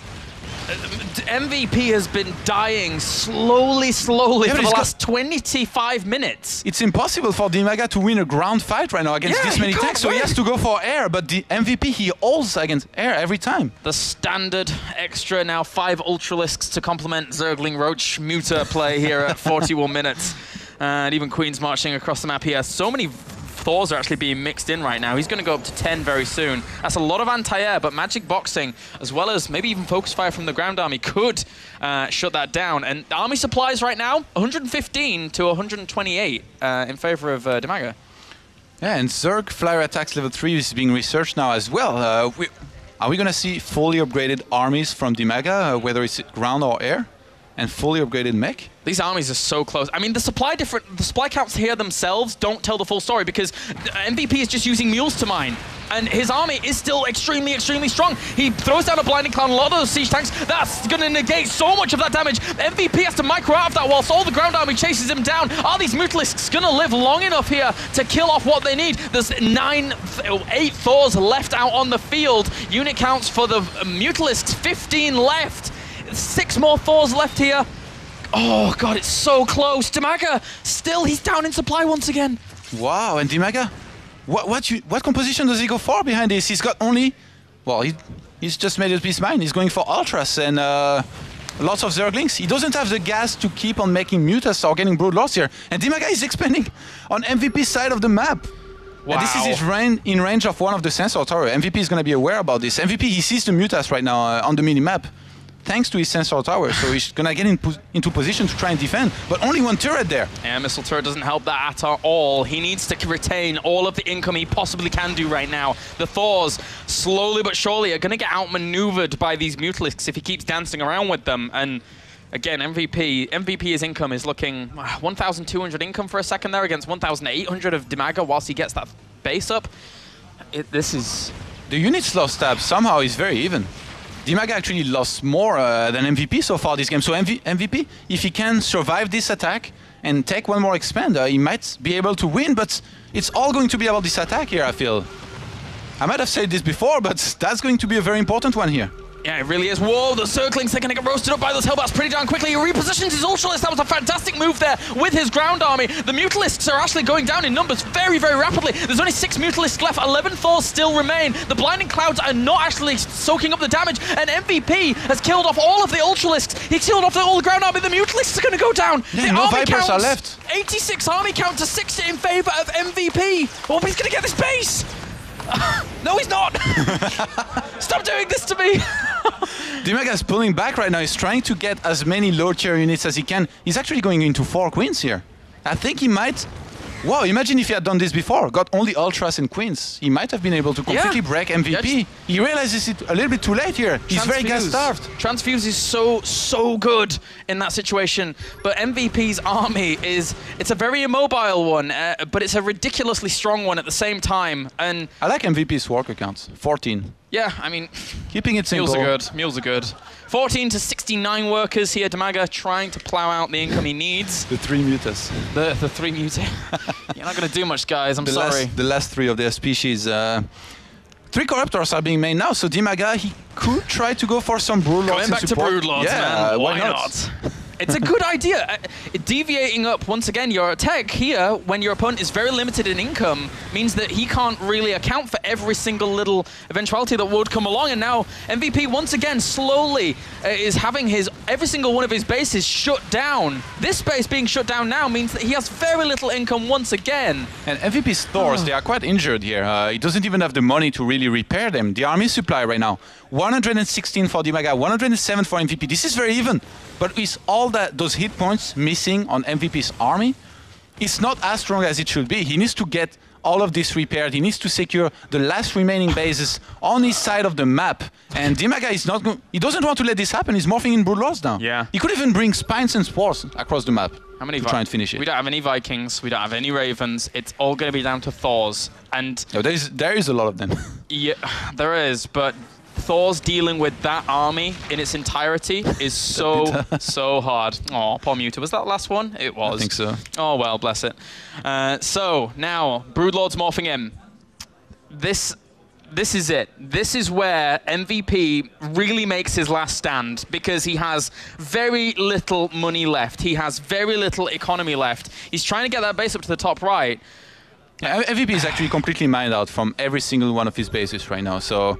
MVP has been dying slowly for the last 25 minutes. It's impossible for DIMAGA to win a ground fight right now against this many tanks, so he has to go for air, but the MVP, he holds against air every time. The standard extra, now 5 Ultralisks to complement Zergling Roach Muta play here at 41 minutes. And even Queen's marching across the map here. So many Thors are actually being mixed in right now. He's going to go up to 10 very soon. That's a lot of anti-air, but Magic Boxing, as well as maybe even Focus Fire from the ground army, could shut that down. And army supplies right now, 115 to 128 in favor of DIMAGA. Yeah, and Zerg Flyer Attacks level 3 is being researched now as well. Are we going to see fully upgraded armies from DIMAGA, whether it's ground or air? And fully upgraded mech? These armies are so close. I mean, the supply counts here themselves don't tell the full story, because MVP is just using mules to mine. And his army is still extremely, extremely strong. He throws down a Blinding Cloud on a lot of those siege tanks. That's going to negate so much of that damage. MVP has to micro out of that whilst all the ground army chases him down. Are these Mutalisks going to live long enough here to kill off what they need? There's 8 Thors left out on the field. Unit counts for the Mutalisks, 15 left. 6 more Thors left here. Oh god, it's so close. DIMAGA, still, he's down in supply once again. Wow, and DIMAGA, what composition does he go for behind this? He's got only, well, he's just made his mind. He's going for Ultras and lots of Zerglings. He doesn't have the gas to keep on making Mutas or getting Brood Loss here. And DIMAGA is expanding on MVP's side of the map. Wow. And this is his in range of one of the sensor tower. MVP is going to be aware about this. MVP, he sees the Mutas right now on the mini-map, thanks to his sensor tower, so he's gonna get into position to try and defend, but only 1 turret there. Yeah, missile turret doesn't help that at all. He needs to retain all of the income he possibly can do right now. The Thors, slowly but surely, are gonna get outmaneuvered by these Mutalisks if he keeps dancing around with them. And again, MVP's income is looking 1,200 income for a second there against 1,800 of DIMAGA whilst he gets that base up. This is... The unit loss tab somehow is very even. DIMAGA actually lost more than MVP so far this game. So MVP, if he can survive this attack and take 1 more expand, he might be able to win, but it's all going to be about this attack here, I feel. I might have said this before, but that's going to be a very important one here. Yeah, it really is. Whoa, the Zerglings are going to get roasted up by those Hellbats pretty darn quickly. He repositions his Ultralist. That was a fantastic move there with his ground army. The Mutalisks are actually going down in numbers very, very rapidly. There's only 6 Mutalisks left. 11 Thors still remain. The Blinding Clouds are not actually soaking up the damage, and MVP has killed off all of the Ultralisks. He killed off all the ground army. The Mutalisks are going to go down. Yeah, the no army Vipers are left. 86 army count to 60 in favor of MVP. Oh, but he's going to get this base. No, he's not! Stop doing this to me! DIMAGA is pulling back right now. He's trying to get as many low-tier units as he can. He's actually going into 4 Queens here. I think he might... Wow, imagine if he had done this before. Got only Ultras and Queens. He might have been able to completely break MVP. He realizes it a little bit too late here. He's very gas-starved. Transfuse is so good in that situation. But MVP's army it's a very immobile one, but it's a ridiculously strong one at the same time. And I like MVP's work accounts. 14. Yeah, I mean, keeping it simple. Mules are good. Mules are good. 14 to 69 workers here. DIMAGA trying to plow out the income he needs. The 3 mutas. The 3 mutas. You're not going to do much, guys. I'm sorry. The last 3 of their species. 3 Corruptors are being made now, so DIMAGA, he could try to go for some Broodlords. Going back to Broodlords, man. Why not? It's a good idea. Deviating up, once again, your tech here, when your opponent is very limited in income, means that he can't really account for every single little eventuality that would come along. And now MVP, once again, slowly is having every single one of his bases shut down. This base being shut down now means that he has very little income once again. And MVP's Thors, they are quite injured here. He doesn't even have the money to really repair them. The army supply right now, 116 for DIMAGA, 107 for MVP. This is very even. But with all those hit points missing on MVP's army, it's not as strong as it should be. He needs to get all of this repaired. He needs to secure the last remaining bases on his side of the map. And DIMAGA is not going. He doesn't want to let this happen. He's morphing in Broodlords now. Yeah. He could even bring Spines and Spores across the map. How many to try and finish it. We don't have any Vikings. We don't have any Ravens. It's all going to be down to Thors. And oh, there is a lot of them. Yeah, there is, but Thor's dealing with that army in its entirety is so, so hard. Oh, poor Muta. Was that the last one? It was. I think so. Oh, well, bless it. So, now, Broodlord's morphing in. This is it. This is where MVP really makes his last stand because he has very little money left. He has very little economy left. He's trying to get that base up to the top right. Yeah, MVP is actually completely mined out from every single one of his bases right now. So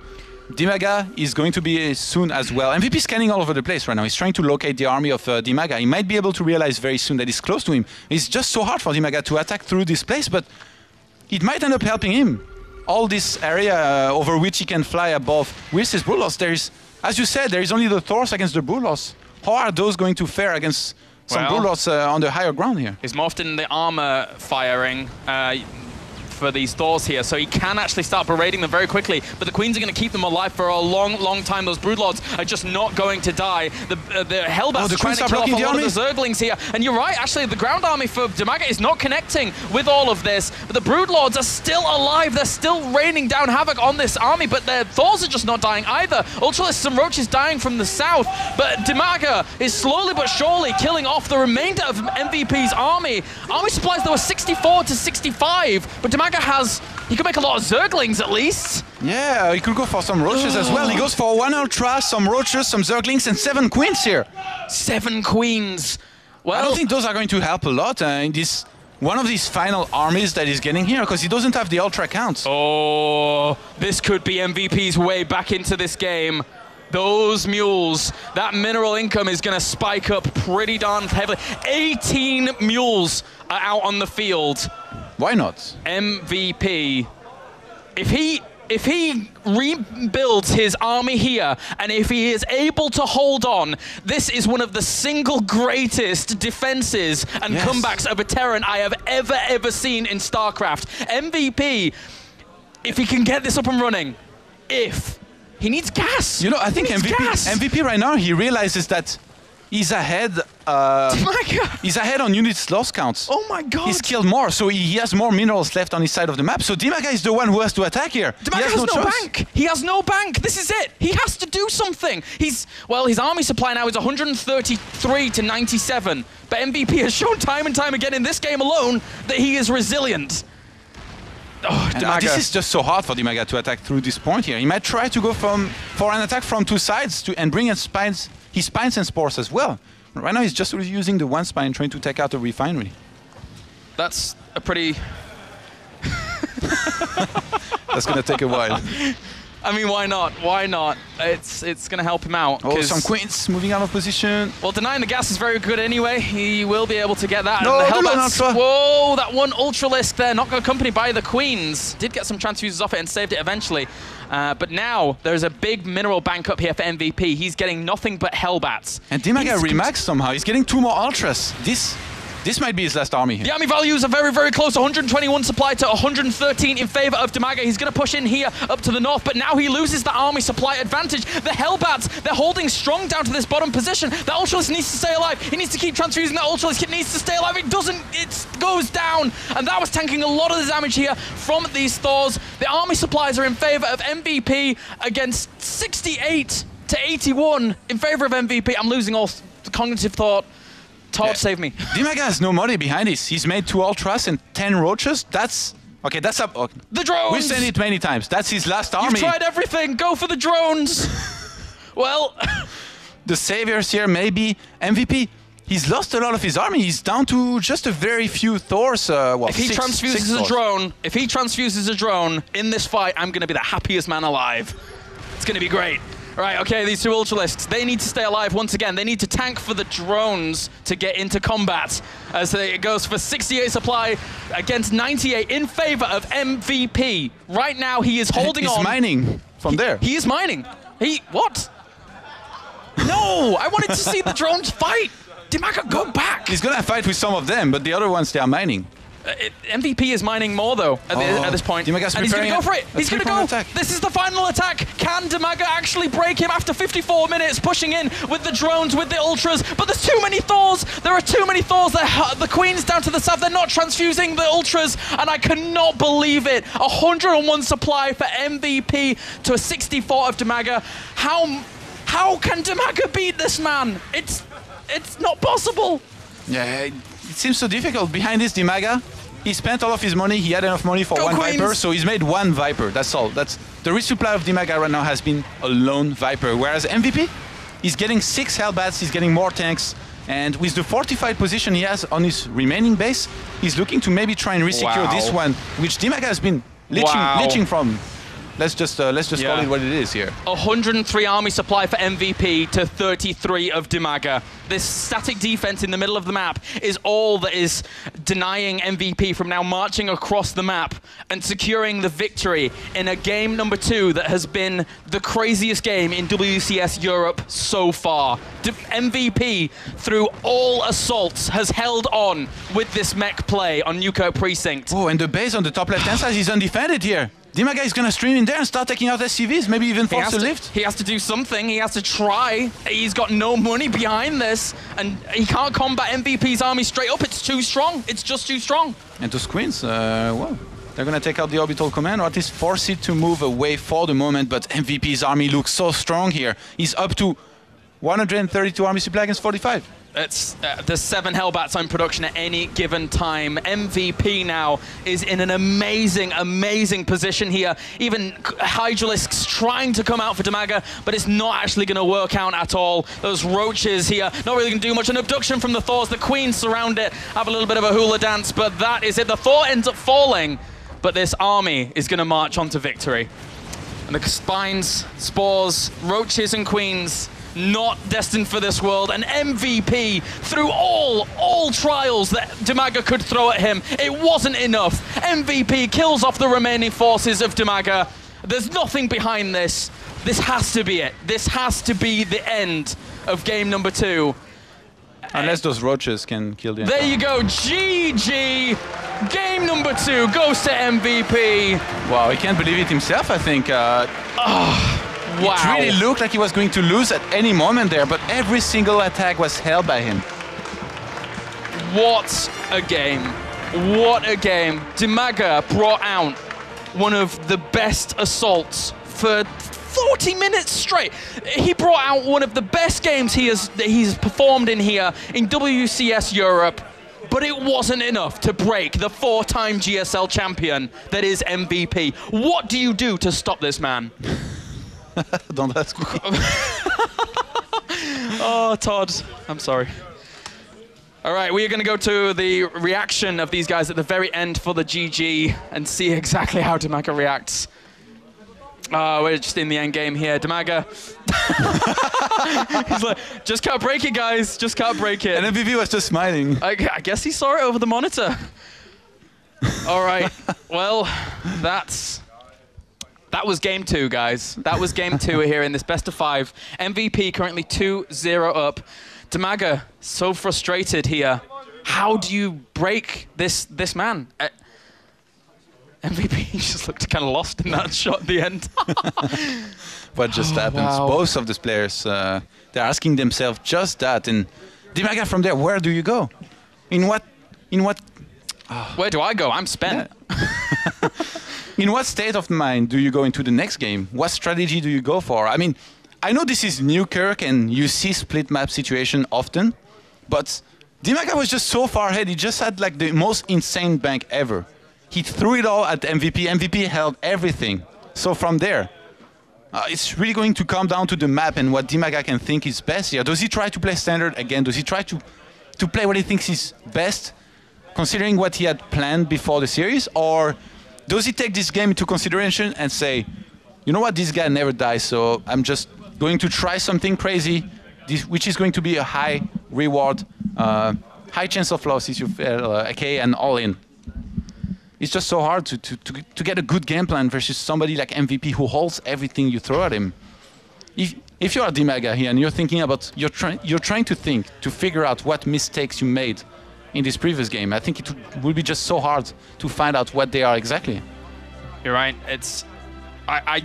DIMAGA is going to be soon as well. MVP is scanning all over the place right now. He's trying to locate the army of DIMAGA. He might be able to realize very soon that he's close to him. It's just so hard for DIMAGA to attack through this place, but it might end up helping him. All this area over which he can fly above Wirce's Broodlords, there is, as you said, there is only the Thors against the Broodlords. How are those going to fare against some Broodlords on the higher ground here? He's morphed in the armor firing for these Thors here, so he can actually start berating them very quickly, but the Queens are going to keep them alive for a long, long time. Those Broodlords are just not going to die. The Hellbats are trying to kill off a lot of the Zerglings here, and you're right, actually, the ground army for DIMAGA is not connecting with all of this, but the Broodlords are still alive. They're still raining down havoc on this army, but their Thors are just not dying either. Ultralisk and Roach is dying from the south, but DIMAGA is slowly but surely killing off the remainder of MVP's army. Army supplies, there were 64 to 65, but DIMAGA he could make a lot of Zerglings at least. Yeah, he could go for some Roaches as well. He goes for 1 Ultra, some Roaches, some Zerglings, and 7 Queens here. 7 Queens. Well, I don't think those are going to help a lot in this one of these final armies that he's getting here, because he doesn't have the Ultra counts. Oh, this could be MVP's way back into this game. Those mules, that mineral income is going to spike up pretty darn heavily. 18 mules are out on the field. Why not? MVP, if he rebuilds his army here, and if he is able to hold on, this is one of the single greatest defenses and comebacks of a Terran I have ever seen in StarCraft. MVP, if he can get this up and running, he needs gas. You know, I think MVP right now, he realizes that he's ahead. He's ahead on units loss counts. Oh my god! He's killed more, so he has more minerals left on his side of the map. So DIMAGA is the one who has to attack here. DIMAGA has no bank. He has no bank. This is it. He has to do something. His army supply now is 133 to 97. But MVP has shown time and time again in this game alone that he is resilient. Oh, this is just so hard for DIMAGA to attack through this point here. He might try to go for an attack from 2 sides and bring his Spines and Spores as well. Right now he's just using the 1 spine trying to take out a refinery. That's a pretty... That's going to take a while. I mean, why not? Why not? It's going to help him out. Oh, some Queens moving out of position. Well, denying the gas is very good anyway. He will be able to get that. No, and the Hellbats, whoa, that one Ultralisk there, not accompanied by the Queens. Did get some transfuses off it and saved it eventually. But now there's a big mineral bank up here for MVP. He's getting nothing but Hellbats. And DIMAGA remaxed somehow. He's getting 2 more Ultras. This might be his last army here. The army values are very, very close. 121 supply to 113 in favor of DIMAGA. He's going to push in here up to the north, but now he loses the army supply advantage. The Hellbats, they're holding strong down to this bottom position. The Ultralisk needs to stay alive. He needs to keep transfusing the Ultralisk. It needs to stay alive. It doesn't. It goes down. And that was tanking a lot of the damage here from these Thors. The army supplies are in favor of MVP against 68 to 81 in favor of MVP. I'm losing all cognitive thought. Todd, save me. DIMAGA has no money behind this. He's made 2 Ultras and 10 Roaches. That's... Okay, that's up. Okay. The drones! We've said it many times. That's his last army. You've tried everything. Go for the drones. Well... The saviors here, maybe. MVP, he's lost a lot of his army. He's down to just a very few Thors. Well, if he transfuses a drone, in this fight, I'm going to be the happiest man alive. It's going to be great. Right, okay, these 2 Ultralisks, they need to stay alive once again. They need to tank for the drones to get into combat. As it goes for 68 supply against 98 in favor of MVP. Right now, he is holding on. He's mining from there. He is mining. What? No, I wanted to see the drones fight. DIMAGA, go back. He's going to fight with some of them, but the other ones, they are mining. MVP is mining more, though, at this point. DIMAGA's and he's going to go for it. He's going to go. Attack. This is the final attack. Can DIMAGA actually break him after 54 minutes, pushing in with the drones, with the Ultras? But there's too many Thors. There are too many Thors. The Queen's down to the south. They're not transfusing the Ultras, and I cannot believe it. 101 supply for MVP to a 64 of DIMAGA. How can DIMAGA beat this man? It's not possible. Yeah, it seems so difficult. Behind this, DIMAGA, he spent all of his money. He had enough money for one Queens. Viper, so he's made 1 Viper. That's all. That's the resupply of DIMAGA right now has been a lone Viper. Whereas MVP, he's getting 6 Hellbats. He's getting more tanks, and with the fortified position he has on his remaining base, he's looking to maybe try and resecure this one, which DIMAGA has been leeching from. Let's just call it what it is here. 103 army supply for MVP to 33 of DIMAGA. This static defense in the middle of the map is all that is denying MVP from now marching across the map and securing the victory in a game number 2 that has been the craziest game in WCS Europe so far. MVP, through all assaults, has held on with this mech play on Newkirk Precinct. Oh, and the base on the top left-hand side is undefended here. DIMAGA is going to stream in there and start taking out SCVs, maybe even force a lift. He has to do something. He has to try. He's got no money behind this, and he can't combat MVP's army straight up. It's too strong. It's just too strong. And those Queens, well, they're going to take out the orbital command, or at least force it to move away for the moment, but MVP's army looks so strong here. He's up to 132 army supply against 45. There's 7 Hellbats on production at any given time. MVP now is in an amazing, amazing position here. Even Hydralisks trying to come out for DIMAGA, but it's not actually going to work out at all. Those Roaches here, not really going to do much. An abduction from the Thors. The Queens surround it, have a little bit of a hula dance, but that is it. The Thor ends up falling, but this army is going to march on to victory. And the Spines, Spores, Roaches and Queens, not destined for this world. And MVP, through all trials that DIMAGA could throw at him, it wasn't enough. MVP kills off the remaining forces of DIMAGA. There's nothing behind this. This has to be it. This has to be the end of game number 2. Unless those Roaches can kill the There you go, GG! Game number 2 goes to MVP. Wow, he can't believe it himself, I think. Wow. It really looked like he was going to lose at any moment there, but every single attack was held by him. What a game. What a game. DIMAGA brought out one of the best assaults for 40 minutes straight. He brought out one of the best games he's performed in here in WCS Europe, but it wasn't enough to break the 4-time GSL champion that is MVP. What do you do to stop this man? Don't ask me. Oh, Todd, I'm sorry. All right, we are going to go to the reaction of these guys at the very end for the GG and see exactly how DIMAGA reacts. We're just in the end game here. DIMAGA. He's like, just can't break it, guys. Just can't break it. And MVP was just smiling. I guess he saw it over the monitor. All right. Well, that was game 2, guys. That was game 2 here in this best of 5. MVP currently 2-0 up. DIMAGA so frustrated here. How do you break this man? MVP just looked kind of lost in that shot at the end. What just happens? Wow. Both of these players, they're asking themselves just that. And DIMAGA, from there, where do you go? In what? Where do I go? I'm spent. Yeah. In what state of mind do you go into the next game? What strategy do you go for? I mean, I know this is Newkirk and you see split map situation often, but DIMAGA was just so far ahead. He just had like the most insane bank ever. He threw it all at MVP. MVP held everything. So from there, it's really going to come down to the map and what DIMAGA can think is best here. Does he try to play standard again? Does he try to play what he thinks is best, considering what he had planned before the series? Or does he take this game into consideration and say, you know what, this guy never dies, so I'm just going to try something crazy, which is going to be a high reward, high chance of loss if you fail, okay, and all in. It's just so hard to get a good game plan versus somebody like MVP who holds everything you throw at him. If you're a DIMAGA here and you're thinking about, you're trying to think, to figure out what mistakes you made in this previous game, I think it would be just so hard to find out what they are exactly. You're right. It's I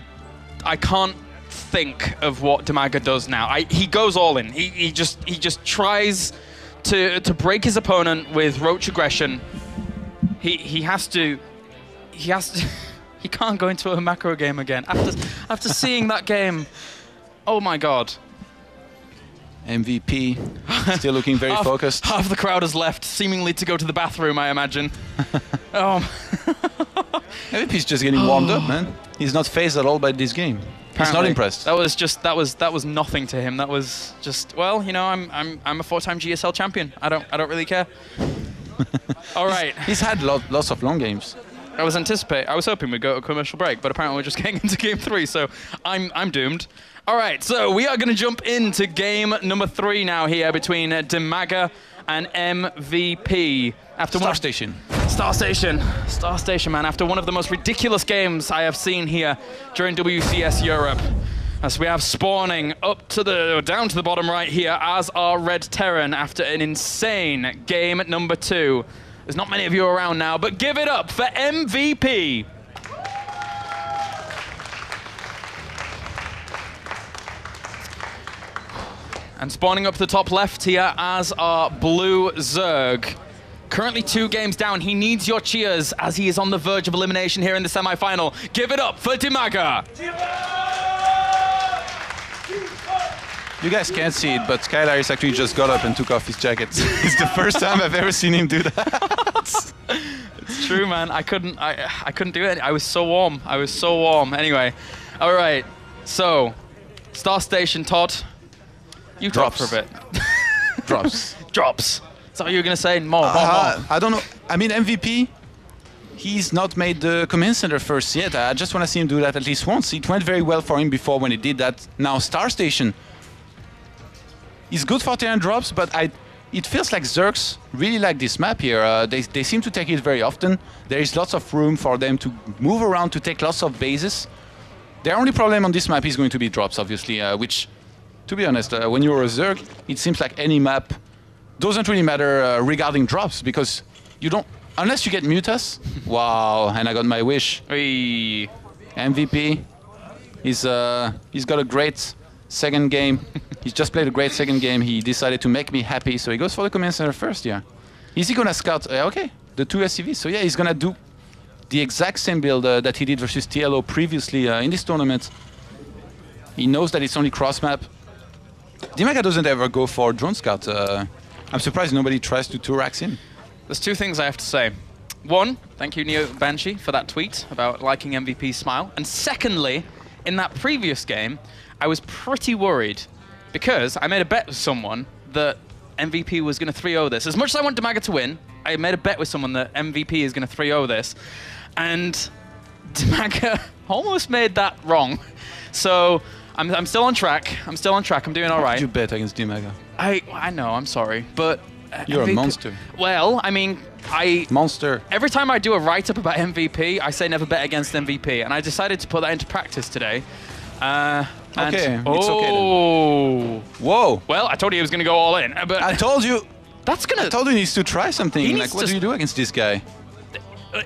can't think of what DIMAGA does now. He goes all in. He just tries to break his opponent with roach aggression. He has to he can't go into a macro game again after seeing that game. Oh my god. MVP still looking very focused. Half the crowd has left, seemingly to go to the bathroom, I imagine. MVP's just getting warmed up, man. He's not phased at all by this game. He's not impressed. That was nothing to him. That was just, well, you know, I'm a 4-time GSL champion. I don't really care. All right. He's had lots of long games. I was hoping we'd go to a commercial break, but apparently we're just getting into game 3, so I'm doomed. All right, so we are going to jump into game number 3 now here between DIMAGA and MVP. After Star Station, man. After one of the most ridiculous games I have seen here during WCS Europe. As we have spawning down to the bottom right here as our Red Terran after an insane game at number 2. There's not many of you around now, but give it up for MVP. And spawning up to the top left here as our blue Zerg. Currently 2 games down. He needs your cheers as he is on the verge of elimination here in the semi-final. Give it up for DIMAGA. You guys can't see it, but Skylaris actually just got up and took off his jacket. It's the first time I've ever seen him do that. It's true, man. I couldn't do it. I was so warm. Anyway, all right. So, Star Station, Todd. You drop for a bit. Drops. Is that what you were going to say? More. I don't know. I mean, MVP, he's not made the command center first yet. I just want to see him do that at least once. It went very well for him before when he did that. Now, Star Station. He's good for Terran drops, but it feels like Zergs really like this map here. They seem to take it very often. There is lots of room for them to move around, to take lots of bases. Their only problem on this map is going to be drops, obviously, which, to be honest, when you're a Zerg, it seems like any map doesn't really matter regarding drops, because you don't, unless you get Mutas. Wow, and I got my wish. Hey. MVP, he's got a great second game. He's just played a great second game. He decided to make me happy, so he goes for the command center first, yeah. Is he gonna scout? Okay, the 2 SCVs. So yeah, he's gonna do the exact same build that he did versus TLO previously in this tournament. He knows that it's only cross map. DIMAGA doesn't ever go for drone scout. I'm surprised nobody tries to 2-racks in. There's 2 things I have to say. One, thank you, Neo Banshee, for that tweet about liking MVP's smile. And secondly, in that previous game, I was pretty worried because I made a bet with someone that MVP was going to 3-0 this. As much as I want DIMAGA to win, I made a bet with someone that MVP is going to 3-0 this. And DIMAGA almost made that wrong. So I'm still on track. I'm doing all right. How did you bet against DIMAGA? I know, I'm sorry. But you're MVP, a monster. Well, I mean, Monster. Every time I do a write-up about MVP, I say never bet against MVP. And I decided to put that into practice today. Okay, it's okay then. Oh. Whoa. Well, I told you he was going to go all in. But I told you. That's gonna... I told you he needs to try something. Like, what do you do against this guy?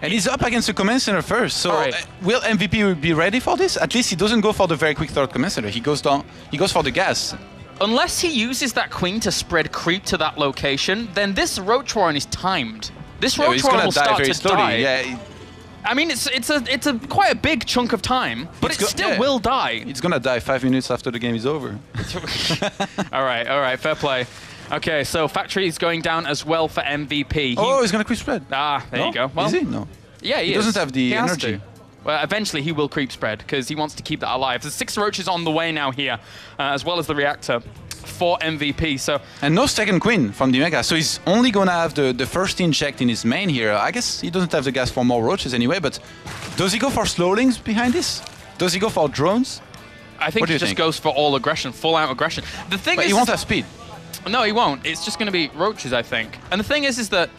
And he's up against the command center first, so will MVP be ready for this? At least he doesn't go for the very quick third command center. He goes down. He goes for the gas. Unless he uses that queen to spread creep to that location, then this Roach Warren is timed. This Roach Warren will start to die. Yeah. I mean, it's a quite a big chunk of time, but it still will die. It's gonna die 5 minutes after the game is over. all right, fair play. Okay, so Factory is going down as well for MVP. He's gonna creep spread. There you go. Well, is he? No. Yeah, he doesn't have the energy. Well, eventually he will creep spread because he wants to keep that alive. There's 6 roaches on the way now here, as well as the reactor for MVP. So and no second queen from DIMAGA, so he's only gonna have the first inject in his main here. I guess he doesn't have the gas for more roaches anyway, but does he go for slowlings behind this? Does he go for drones? I think he just goes for all aggression, full out aggression. The thing is, he won't have speed. No, he won't. It's just going to be roaches, I think. And the thing is that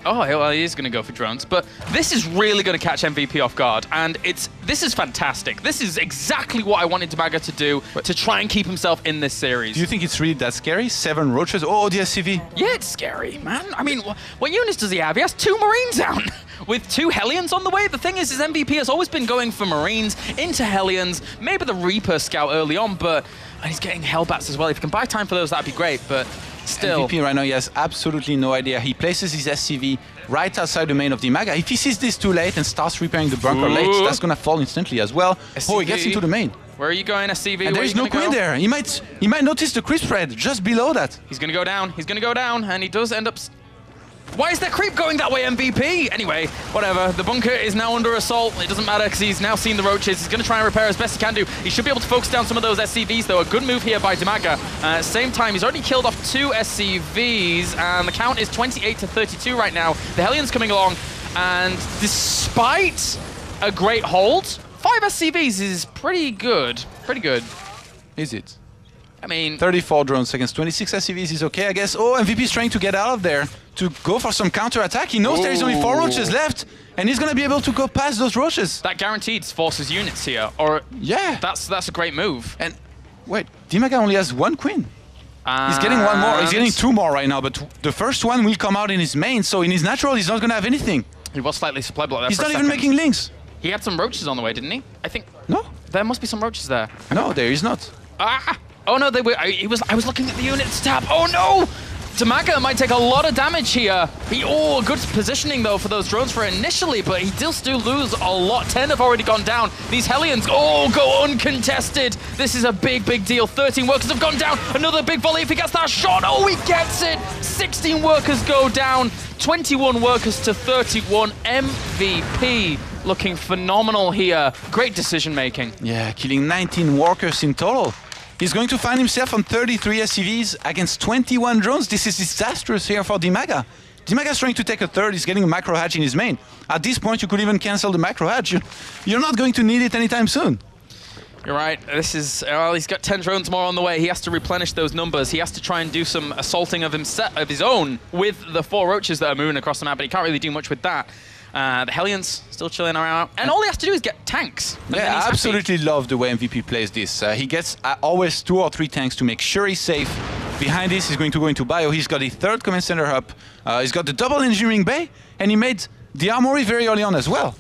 well, he is going to go for drones, but this is really going to catch MVP off guard, and this is fantastic. This is exactly what I wanted DIMAGA to do to try and keep himself in this series. Do you think it's really that scary? 7 roaches? Oh, the SCV. Yeah, it's scary, man. I mean, what units does he have? He has 2 Marines out with 2 Hellions on the way. The thing is, his MVP has always been going for Marines into Hellions, maybe the Reaper Scout early on, but and he's getting Hellbats as well. If he can buy time for those, that'd be great, but still. MVP right now, he has absolutely no idea. He places his SCV right outside the main of DIMAGA. If he sees this too late and starts repairing the bunker late, that's going to fall instantly as well. SCV. Oh, he gets into the main. Where are you going, SCV? And there's no queen there. He might notice the creep spread just below that. He's going to go down. He's going to go down, and he does end up... Why is that creep going that way, MVP? Anyway, whatever. The bunker is now under assault. It doesn't matter because he's now seen the roaches. He's going to try and repair as best he can do. He should be able to focus down some of those SCVs, though. A good move here by DIMAGA. Same time, he's already killed off 2 SCVs, and the count is 28 to 32 right now. The Hellions coming along, and despite a great hold, 5 SCVs is pretty good. Pretty good. Is it? I mean... 34 drones against 26 SCVs is okay, I guess. Oh, MVP is trying to get out of there to go for some counter-attack. He knows there is only 4 roaches left, and he's going to be able to go past those roaches. That guaranteed forces units here, or... Yeah. That's a great move. And wait, DIMAGA only has 1 queen. He's getting 1 more. He's getting 2 more right now, but the first one will come out in his main, so in his natural, he's not going to have anything. He was slightly supply blocked there. He's not even making links. He had some roaches on the way, didn't he? I think... No. There must be some roaches there. No, there is not. Ah! Oh no, they were. I was looking at the units tab. Oh no! DIMAGA might take a lot of damage here. Good positioning though for those drones for initially, but he does still lose a lot. 10 have already gone down. These Hellions, go uncontested. This is a big deal. 13 workers have gone down. Another big volley if he gets that shot. Oh, he gets it. 16 workers go down. 21 workers to 31. MVP looking phenomenal here. Great decision making. Yeah, killing 19 workers in total. He's going to find himself on 33 SCVs against 21 drones. This is disastrous here for DIMAGA. DIMAGA is trying to take a third. He's getting a macro hatch in his main. At this point, you could even cancel the macro hatch. You're not going to need it anytime soon. You're right. This is... Well, he's got 10 drones more on the way. He has to replenish those numbers. He has to try and do some assaulting of his own with the 4 roaches that are moving across the map, but he can't really do much with that. The Hellions still chilling around, and all he has to do is get tanks. Yeah, I absolutely love the way MVP plays this. He gets always 2 or 3 tanks to make sure he's safe. Behind this, he's going to go into bio. He's got a 3rd command center up. He's got the double engineering bay, and he made the armory very early on as well.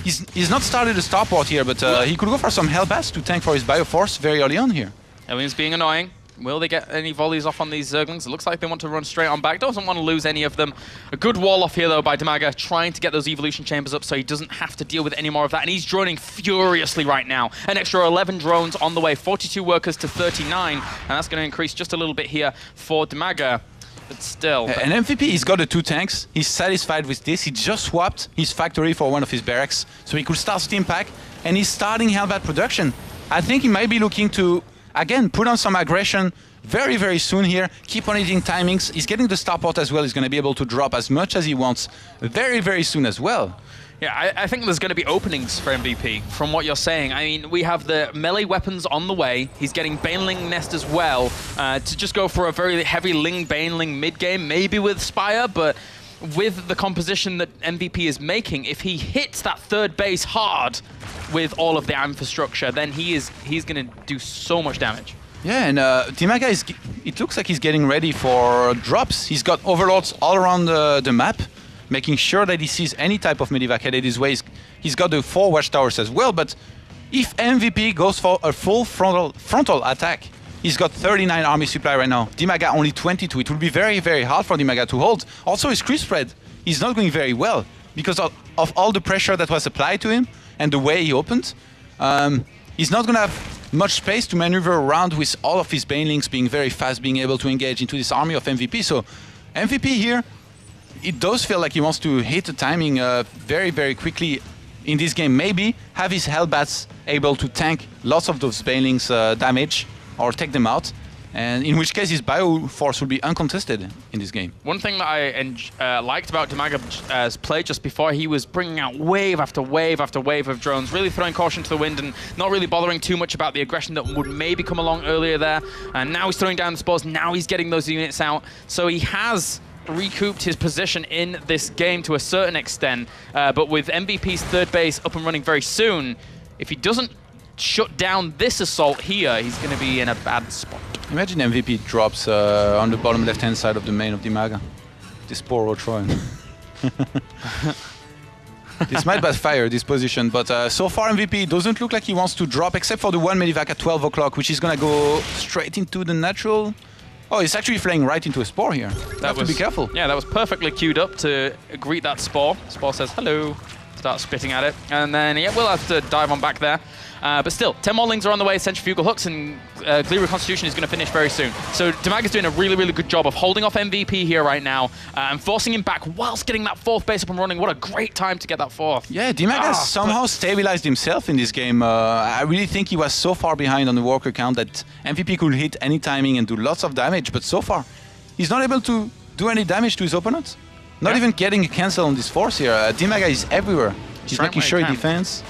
He's not started a starport here, but he could go for some Hellbats to tank for his bioforce very early on here. Hellions being annoying. Will they get any volleys off on these Zerglings? It looks like they want to run straight on back. Doesn't want to lose any of them. A good wall off here, though, by DIMAGA, trying to get those evolution chambers up so he doesn't have to deal with any more of that. And he's droning furiously right now. An extra 11 drones on the way. 42 workers to 39. And that's going to increase just a little bit here for DIMAGA. But still... And MVP, he's got the 2 tanks. He's satisfied with this. He just swapped his factory for one of his barracks, so he could start Steam Pack. And he's starting Hellbat production. I think he might be looking to... Again, put on some aggression very soon here. Keep on hitting timings. He's getting the starport as well. He's going to be able to drop as much as he wants very soon as well. Yeah, I think there's going to be openings for MVP from what you're saying. I mean, we have the melee weapons on the way. He's getting Baneling Nest as well to just go for a very heavy Baneling mid-game, maybe with Spire, but with the composition that MVP is making, if he hits that 3rd base hard with all of the infrastructure, then he's going to do so much damage. Yeah, and DIMAGA it looks like he's getting ready for drops. He's got overlords all around the map, making sure that he sees any type of medivac headed his way. He's got the 4 watchtowers as well, but if MVP goes for a full frontal attack, he's got 39 army supply right now. DIMAGA only 22. It will be very, very hard for DIMAGA to hold. Also, his creep spread is not going very well because of all the pressure that was applied to him and the way he opened. He's not going to have much space to maneuver around with all of his banelings being very fast, being able to engage into this army of MVP. So MVP here, it does feel like he wants to hit the timing very, very quickly in this game. Maybe have his Hellbats able to tank lots of those banelings damage or take them out. And in which case his Bioforce will be uncontested in this game. One thing that I liked about DIMAGA's play just before, he was bringing out wave after wave after wave of drones, really throwing caution to the wind and not really bothering too much about the aggression that would maybe come along earlier there. And now he's throwing down the spores, now he's getting those units out. So he has recouped his position in this game to a certain extent. But with MVP's third base up and running very soon, if he doesn't shut down this assault here, he's going to be in a bad spot. Imagine MVP drops on the bottom left-hand side of the main of DIMAGA. This poor Rotroyan. This might backfire, this position, but so far MVP doesn't look like he wants to drop, except for the one medivac at 12 o'clock, which is going to go straight into the natural. Oh, it's actually flying right into a spore here. Have to be careful. Yeah, that was perfectly queued up to greet that spore. Spore says hello, starts spitting at it, and then yeah, we'll have to dive on back there. But still, 10 Maulings are on the way, centrifugal hooks, and Glee Reconstitution is going to finish very soon. So DIMAGA's doing a really, really good job of holding off MVP here right now and forcing him back whilst getting that 4th base up and running. What a great time to get that 4th. Yeah, DIMAGA has somehow stabilized himself in this game. I really think he was so far behind on the worker count that MVP could hit any timing and do lots of damage, but so far, he's not able to do any damage to his opponents. Not even getting a cancel on this force here. DIMAGA is everywhere. He's making sure he defends.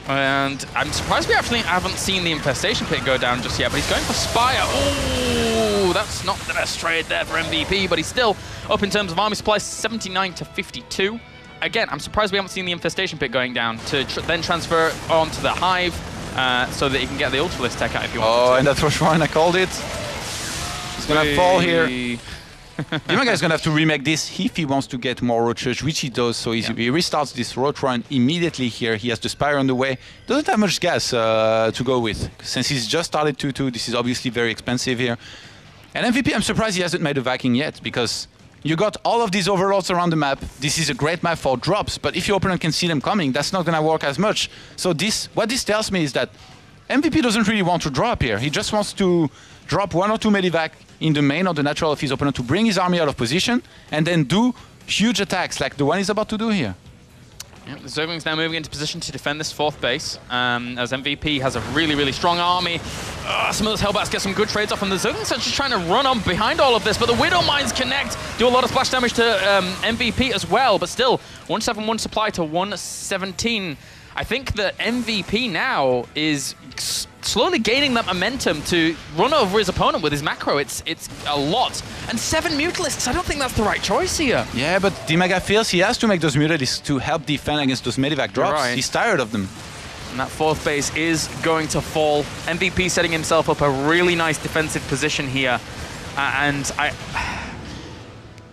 And I'm surprised we actually haven't seen the Infestation Pit go down just yet, but he's going for Spire. Oh, that's not the best trade there for MVP, but he's still up in terms of army supply, 79 to 52. Again, I'm surprised we haven't seen the Infestation Pit going down to then transfer onto the Hive so that he can get the Ultralisk tech out if he wants to. Oh, and that's Roshwan, I called it. He's going to fall here. DIMAGA is going to have to remake this if he wants to get more roaches, which he does. So he restarts this roach run immediately here. He has the Spire on the way. Doesn't have much gas to go with. Since he's just started 2-2, this is obviously very expensive here. And MVP, I'm surprised he hasn't made a Viking yet, because you got all of these overlords around the map. This is a great map for drops, but if your opponent can see them coming, that's not going to work as much. So what this tells me is that MVP doesn't really want to drop here. He just wants to drop 1 or 2 medivac in the main or the natural of his opponent to bring his army out of position and then do huge attacks like the one he's about to do here. Yeah, the Zergling's now moving into position to defend this 4th base, as MVP has a really, really strong army. Some of those Hellbats get some good trades off, and the Zerglings are just trying to run on behind all of this, but the Widow Mines connect, do a lot of splash damage to MVP as well, but still, 171 supply to 117. I think that MVP now is slowly gaining that momentum to run over his opponent with his macro. It's a lot. And 7 Mutalisks, I don't think that's the right choice here. Yeah, but DIMAGA feels he has to make those Mutalisks to help defend against those medivac drops. Right. He's tired of them. And that 4th base is going to fall. MVP setting himself up a really nice defensive position here.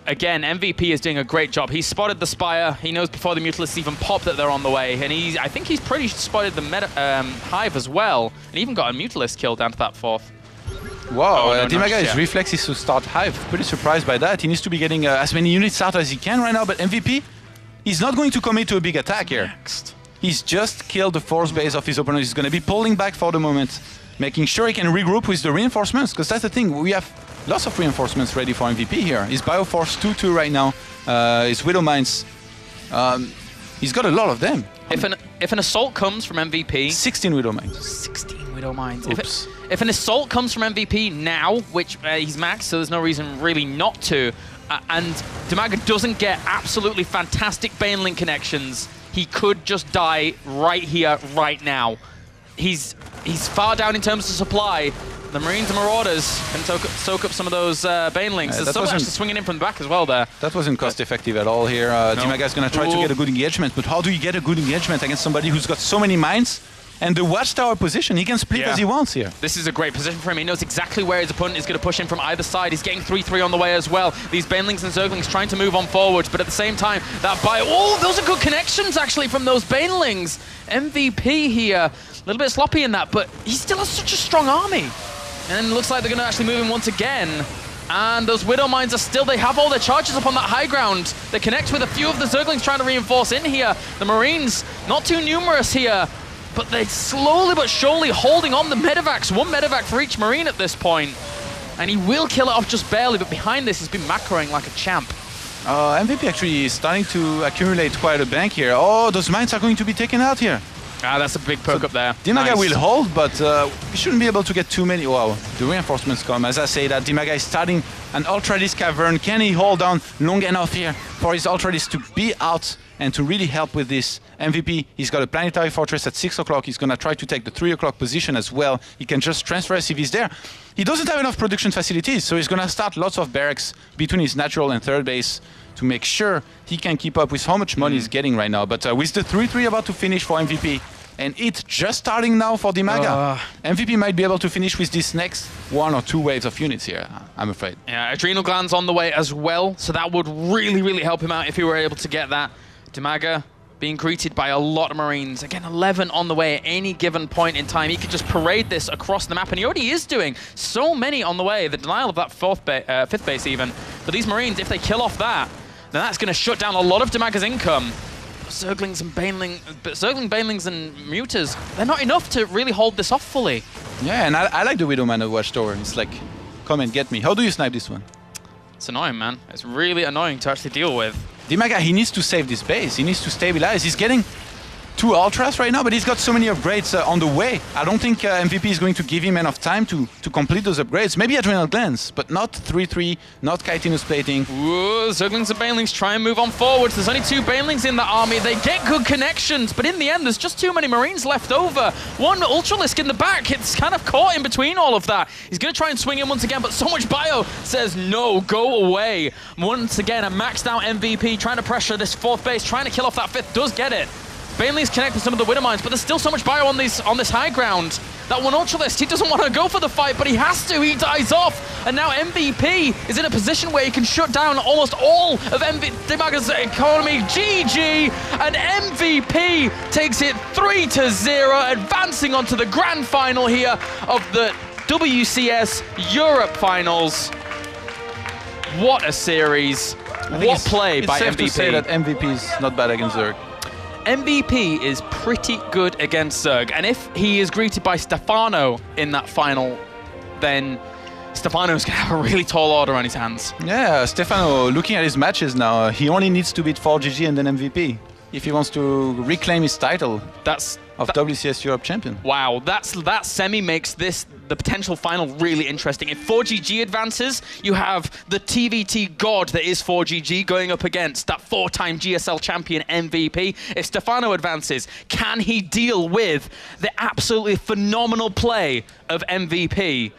Again, MVP is doing a great job. He spotted the Spire. He knows before the Mutalisks even pop that they're on the way. And I think he's pretty spotted the Hive as well. And even got a Mutalisk kill down to that 4th. Wow, DIMAGA's reflex is to start Hive. Pretty surprised by that. He needs to be getting as many units out as he can right now. But MVP, he's not going to commit to a big attack here. He's just killed the force base of his opponent. He's going to be pulling back for the moment, making sure he can regroup with the reinforcements. Because that's the thing, we have lots of reinforcements ready for MVP here. His Bioforce 2-2 right now. His Widow Mines. He's got a lot of them. If an assault comes from MVP... 16 Widow Mines. 16 Widow Mines. Oops. If an assault comes from MVP now, which he's maxed, so there's no reason really not to, and DIMAGA doesn't get absolutely fantastic Baneling connections, he could just die right here, right now. He's far down in terms of supply. The Marines and Marauders can soak up some of those Banelings. There's someone actually swinging in from the back as well there. That wasn't cost effective at all here. DIMAGA is going to try to get a good engagement, but how do you get a good engagement against somebody who's got so many mines, And the watchtower position, he can split as he wants here. This is a great position for him. He knows exactly where his opponent is going to push him from either side. He's getting 3-3 on the way as well. These Banelings and Zerglings trying to move on forward, but at the same time, that bio... Oh, those are good connections, actually, from those Banelings. MVP here, a little bit sloppy in that, but he still has such a strong army. And it looks like they're going to actually move him once again. And those Widow Mines are still... They have all their charges up on that high ground. They connect with a few of the Zerglings trying to reinforce in here. The Marines, not too numerous here, but they're slowly but surely holding on the medevacs. One medevac for each Marine at this point. And he will kill it off just barely, but behind this, he's been macroing like a champ. MVP actually is starting to accumulate quite a bank here. Oh, those mines are going to be taken out here. Ah, that's a big poke up there. DIMAGA Nice. will hold, but we shouldn't be able to get too many. Wow, the reinforcements come. As I say that, DIMAGA is starting an Ultralisk Cavern. Can he hold on long enough here for his Ultralisk to be out and to really help with this? MVP, he's got a Planetary Fortress at 6 o'clock. He's going to try to take the 3 o'clock position as well. He can just transfer as if he's there. He doesn't have enough production facilities, so he's going to start lots of barracks between his natural and third base to make sure he can keep up with how much money he's getting right now. But with the 3-3 about to finish for MVP, and it just starting now for DIMAGA, MVP might be able to finish with this next 1 or 2 waves of units here, I'm afraid. Yeah, Adrenal Glands on the way as well, so that would really, really help him out if he were able to get that. DIMAGA being greeted by a lot of Marines. Again, 11 on the way at any given point in time. He could just parade this across the map, and he already is doing so many on the way. The denial of that fifth base even. But these Marines, if they kill off that, then that's going to shut down a lot of DIMAGA's income. Zerglings and Banelings and Muters, they're not enough to really hold this off fully. Yeah, and I like the Widowman of Watchtower. It's like, come and get me. How do you snipe this one? It's annoying, man. It's really annoying to actually deal with. DIMAGA, he needs to save this base. He needs to stabilize. He's getting 2 Ultras right now, but he's got so many upgrades on the way. I don't think MVP is going to give him enough time to complete those upgrades. Maybe Adrenal Glands, but not 3-3, not Chitinous Plating. Ooh, Zerglings and Banelings try and move on forwards. There's only 2 Banelings in the army. They get good connections, but in the end, there's just too many Marines left over. One Ultralisk in the back. It's kind of caught in between all of that. He's going to try and swing in once again, but so much bio says, no, go away. Once again, a maxed out MVP trying to pressure this 4th base, trying to kill off that 5th, does get it. Banelings connect with some of the Widow Mines, but there's still so much bio on this high ground. That one Ultralisk, he doesn't want to go for the fight, but he has to. He dies off. And now MVP is in a position where he can shut down almost all of DIMAGA's economy. GG! And MVP takes it 3-0, advancing onto the grand final here of the WCS Europe Finals. What a series. What play by MVP. It's safe to say that MVP is not bad against Zerg. MVP is pretty good against Zerg, and if he is greeted by Stefano in that final, then Stefano's going to have a really tall order on his hands. Yeah, Stefano, looking at his matches now, he only needs to beat 4GG and then MVP if he wants to reclaim his title of WCS Europe champion. Wow, that semi makes this the potential final really interesting. If 4GG advances, you have the TVT god that is 4GG going up against that 4-time GSL champion MVP. If Stefano advances, can he deal with the absolutely phenomenal play of MVP?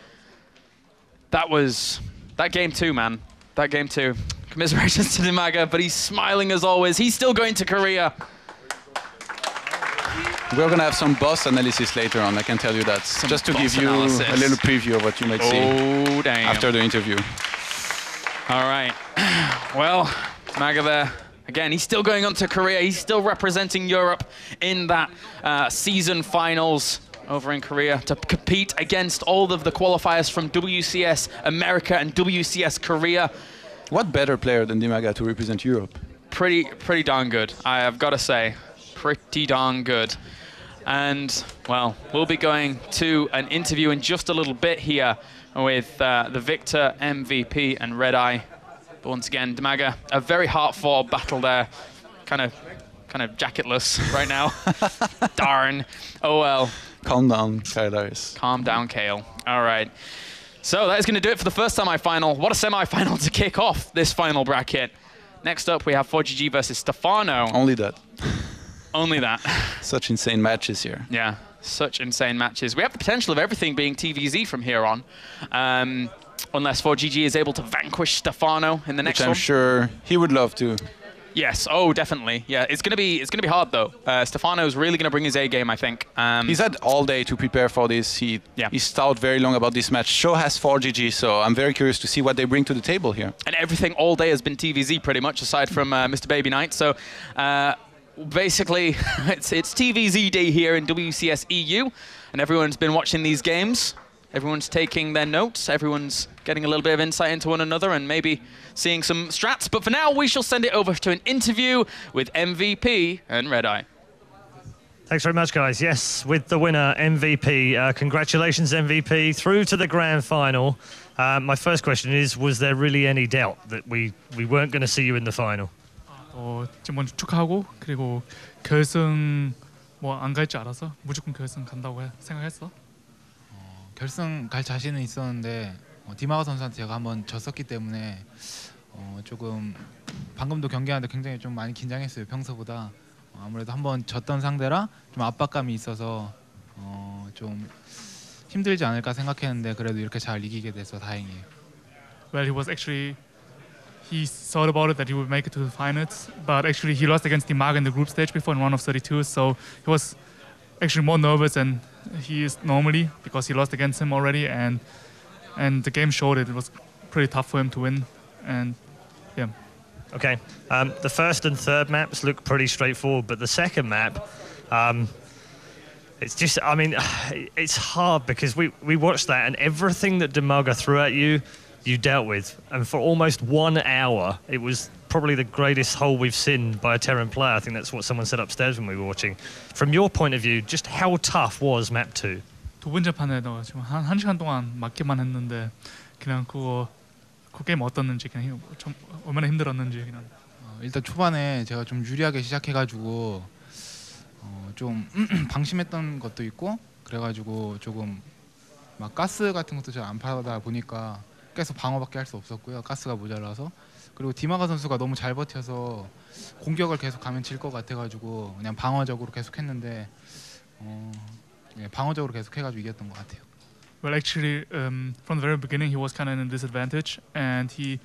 That game 2, man. That game 2. Commiserations to DIMAGA, but he's smiling as always. He's still going to Korea. We're going to have some boss analysis later on, I can tell you that. Just to give you a little preview of what you might see after the interview. All right. Well, DIMAGA there. Again, he's still going on to Korea. He's still representing Europe in that season finals over in Korea to compete against all of the qualifiers from WCS America and WCS Korea. What better player than DIMAGA to represent Europe? Pretty darn good, I have got to say. Pretty darn good. And, well, we'll be going to an interview in just a little bit here with the Victor, MVP, and Red Eye. But once again, DIMAGA, a very hard-fought battle there. Kind of jacketless right now. Darn. Oh, well. Calm down, Kyle. Calm down, Kale. All right. So that is going to do it for the first semi-final. What a semi-final to kick off this final bracket. Next up, we have 4GG versus Stefano. Only that. Only that. Such insane matches here. Yeah, such insane matches. We have the potential of everything being TVZ from here on. Unless 4GG is able to vanquish Stefano in the next one. I'm sure he would love to. Yes. Oh, definitely. Yeah, it's gonna be hard though. Stefano's really gonna bring his A game, I think. He's had all day to prepare for this. He thought very long about this match. Show has 4GG, so I'm very curious to see what they bring to the table here. And everything all day has been TVZ pretty much, aside from Mr. Baby Knight. So basically, it's TVZ day here in WCS EU, and everyone's been watching these games. Everyone's taking their notes. Everyone's getting a little bit of insight into one another and maybe seeing some strats. But for now, we shall send it over to an interview with MVP and Red Eye. Thanks very much, guys. Yes, with the winner, MVP. Congratulations, MVP, through to the grand final. My first question is, was there really any doubt that we weren't going to see you in the final? 지금 먼저 축하하고 그리고 결승 뭐 안 갈 줄 알아서 무조건 결승 간다고 생각했어. 결승 갈 자신은 있었는데 디마가 선수한테 제가 한번 졌었기 때문에 조금 방금도 경기하는데 굉장히 좀 많이 긴장했어요. 평소보다 아무래도 한번 졌던 상대라 좀 압박감이 있어서 좀 힘들지 않을까 생각했는데 그래도 이렇게 잘 이기게 돼서 다행이에요. Well, he thought about it that he would make it to the finals, but actually he lost against DIMAGA in the group stage before in round of 32, so he was actually more nervous than he is normally because he lost against him already, and the game showed it was pretty tough for him to win, and yeah. Okay, the first and third maps look pretty straightforward, but the second map, it's just, I mean, it's hard because we watched that and everything that DIMAGA threw at you, you dealt with, and for almost 1 hour, it was probably the greatest hole we've seen by a Terran player. I think that's what someone said upstairs when we were watching. From your point of view, just how tough was map 2? 두 번째 판에도 지금 한 시간 동안 맞기만 했는데 그냥 그 게임 어떻는지 그냥 좀 얼마나 힘들었는지 그냥. 일단 초반에 제가 좀 유리하게 시작해가지고 좀 방심했던 것도 있고 그래가지고 조금 막 가스 같은 것도 잘 안 파다 보니까 계속 방어밖에 할 수 없었고요. 가스가 모자라서. 그리고 디마가 선수가 너무 잘 버텨서 공격을 계속 가면 질 것 같아가지고 그냥 방어적으로 계속 했는데 방어적으로 계속 해가지고 이겼던 것 같아요. Well, actually, from the very beginning, he was kind of in a disadvantage, and he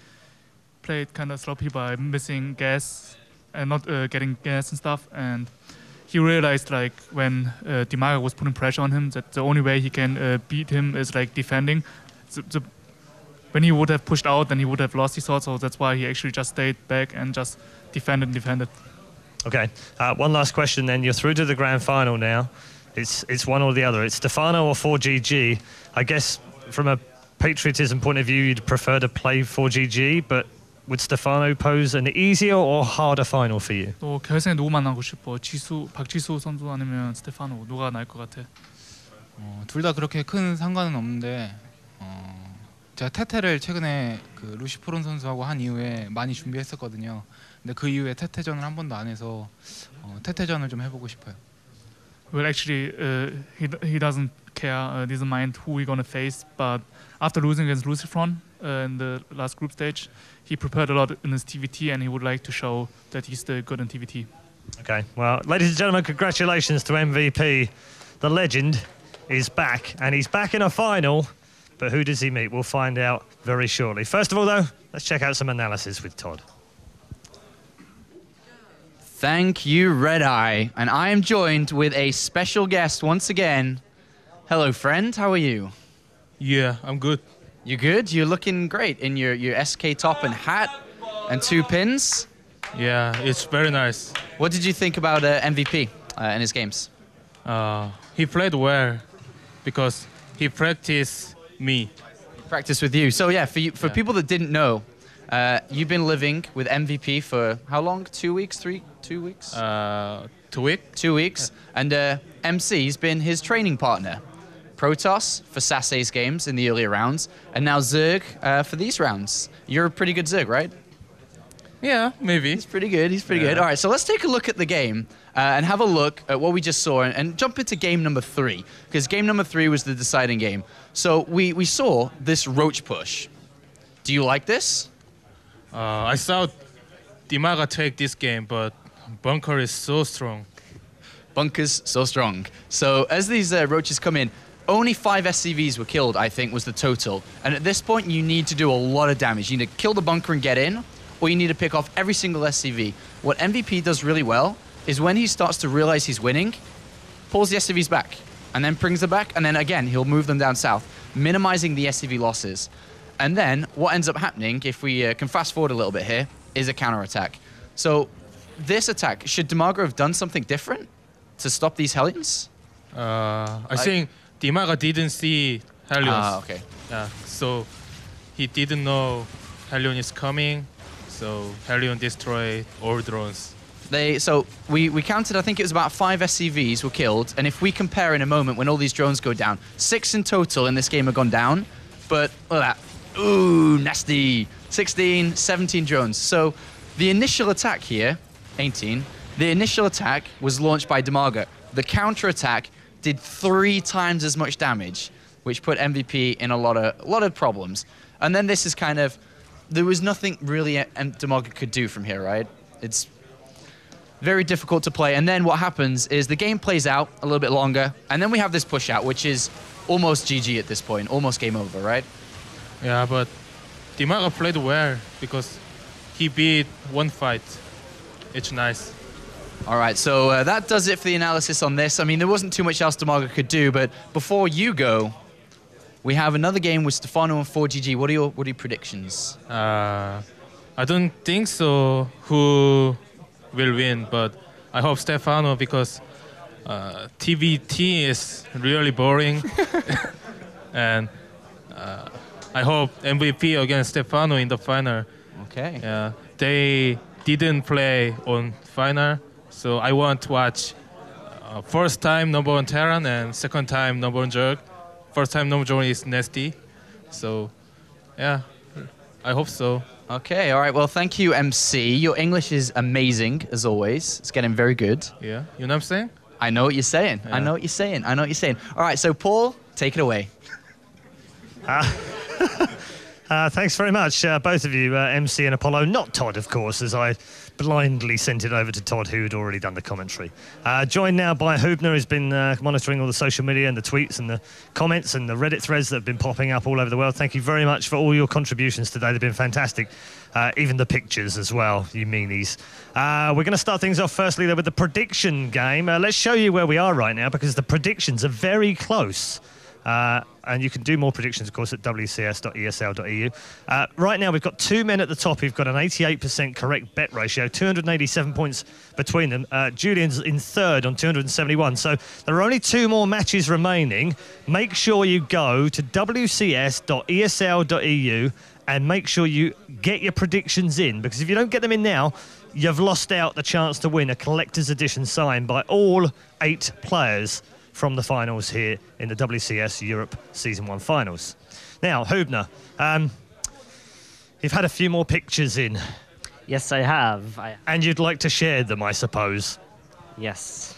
played kind of sloppy by missing gas and not getting gas and stuff. And he realized, like, when DIMAGA was putting pressure on him, that the only way he can beat him is like defending. When he would have pushed out, then he would have lost his thought. So that's why he actually just stayed back and just defended. Okay, one last question then. You're through to the grand final now. It's one or the other. It's Stefano or 4GG. I guess from a patriotism point of view, you'd prefer to play 4GG, but would Stefano pose an easier or harder final for you? 또 결승에 누구 만나고 싶어? 박지수 선수 아니면 스테파노 누가 나을 것 같아? 둘 다 그렇게 큰 상관은 없는데 제가 테테를 최근에 그 루시프론 선수하고 한 이후에 많이 준비했었거든요. 근데 그 이후에 테테전을 한 번도 안 해서 테테전을 좀 해보고 싶어요. Well, actually, he doesn't care, doesn't mind who we're gonna face. But after losing against Lucifron in the last group stage, he prepared a lot in his TVT, and he would like to show that he's still good in TVT. Okay, well, ladies and gentlemen, congratulations to MVP. The legend is back, and he's back in a final. But who does he meet? We'll find out very shortly. First of all, though, let's check out some analysis with Todd. Thank you, Red Eye. And I am joined with a special guest once again. Hello, friend. How are you? Yeah, I'm good. You good? You're looking great in your SK top and hat and 2 pins. Yeah, it's very nice. What did you think about MVP in his games? He played well because he practiced me. Practice with you. So yeah, for people that didn't know, you've been living with MVP for how long? 2 weeks? 2 weeks? 2 weeks. 2 weeks. And MC's been his training partner. Protoss for Sasse's games in the earlier rounds, and now Zerg for these rounds. You're a pretty good Zerg, right? Yeah, maybe. He's pretty good. He's pretty good. All right, so let's take a look at the game and have a look at what we just saw and jump into game number 3, because game number 3 was the deciding game. So we saw this roach push. Do you like this? I thought DIMAGA take this game, but Bunker is so strong. Bunker's so strong. So as these roaches come in, only 5 SCVs were killed, I think, was the total. And at this point, you need to do a lot of damage. You need to kill the bunker and get in, or you need to pick off every single SCV. What MVP does really well is when he starts to realize he's winning, pulls the SCVs back, and then brings them back, and then again, he'll move them down south, minimizing the SCV losses. And then what ends up happening, if we can fast forward a little bit here, is a counterattack. So this attack, should DIMAGA have done something different to stop these Hellions? I think DIMAGA didn't see Hellions. Ah, okay. Yeah, so he didn't know Hellion is coming, so Hellion destroyed all drones. So we counted, I think it was about 5 SCVs were killed, and if we compare in a moment when all these drones go down, 6 in total in this game have gone down, but look at that. Ooh, nasty. 16, 17 drones. So the initial attack here, 18, the initial attack was launched by DIMAGA. The counter-attack did 3 times as much damage, which put MVP in a lot of problems. And then this is kind of, there was nothing really DIMAGA could do from here, right? It's very difficult to play. And then what happens is the game plays out a little bit longer, and then we have this push out, which is almost GG at this point, almost game over, right? Yeah, but DIMAGA played well because he beat one fight. It's nice. All right, so that does it for the analysis on this. I mean, there wasn't too much else DIMAGA could do, but before you go, we have another game with Stefano and 4GG. What are your predictions? I don't think so who will win, but I hope Stefano because TVT is really boring. And I hope MVP against Stefano in the final. Okay. Yeah, they didn't play on final, so I want to watch first time number 1 Terran and second time number 1 Zerg. First time number 1 is nasty, so yeah, I hope so. Okay, all right. Well, thank you, MC. Your English is amazing as always. It's getting very good. Yeah, you know what I'm saying? I know what you're saying. Yeah. I know what you're saying. I know what you're saying. All right, so Paul, take it away. Thanks very much, both of you, MC and Apollo. Not Todd, of course, as I blindly sent it over to Todd, who had already done the commentary. Joined now by Hubner, who's been monitoring all the social media and the tweets and the comments and the Reddit threads that have been popping up all over the world. Thank you very much for all your contributions today. They've been fantastic. Even the pictures as well, you meanies. We're going to start things off firstly there with the prediction game. Let's show you where we are right now because the predictions are very close. And you can do more predictions, of course, at wcs.esl.eu. Right now, we've got 2 men at the top who've got an 88% correct bet ratio, 287 points between them. Julian's in third on 271. So there are only 2 more matches remaining. Make sure you go to wcs.esl.eu and make sure you get your predictions in, because if you don't get them in now, you've lost out the chance to win a collector's edition signed by all 8 players from the finals here in the WCS Europe Season 1 finals. Now, Hubner, you've had a few more pictures in. Yes, I have. And you'd like to share them, I suppose? Yes.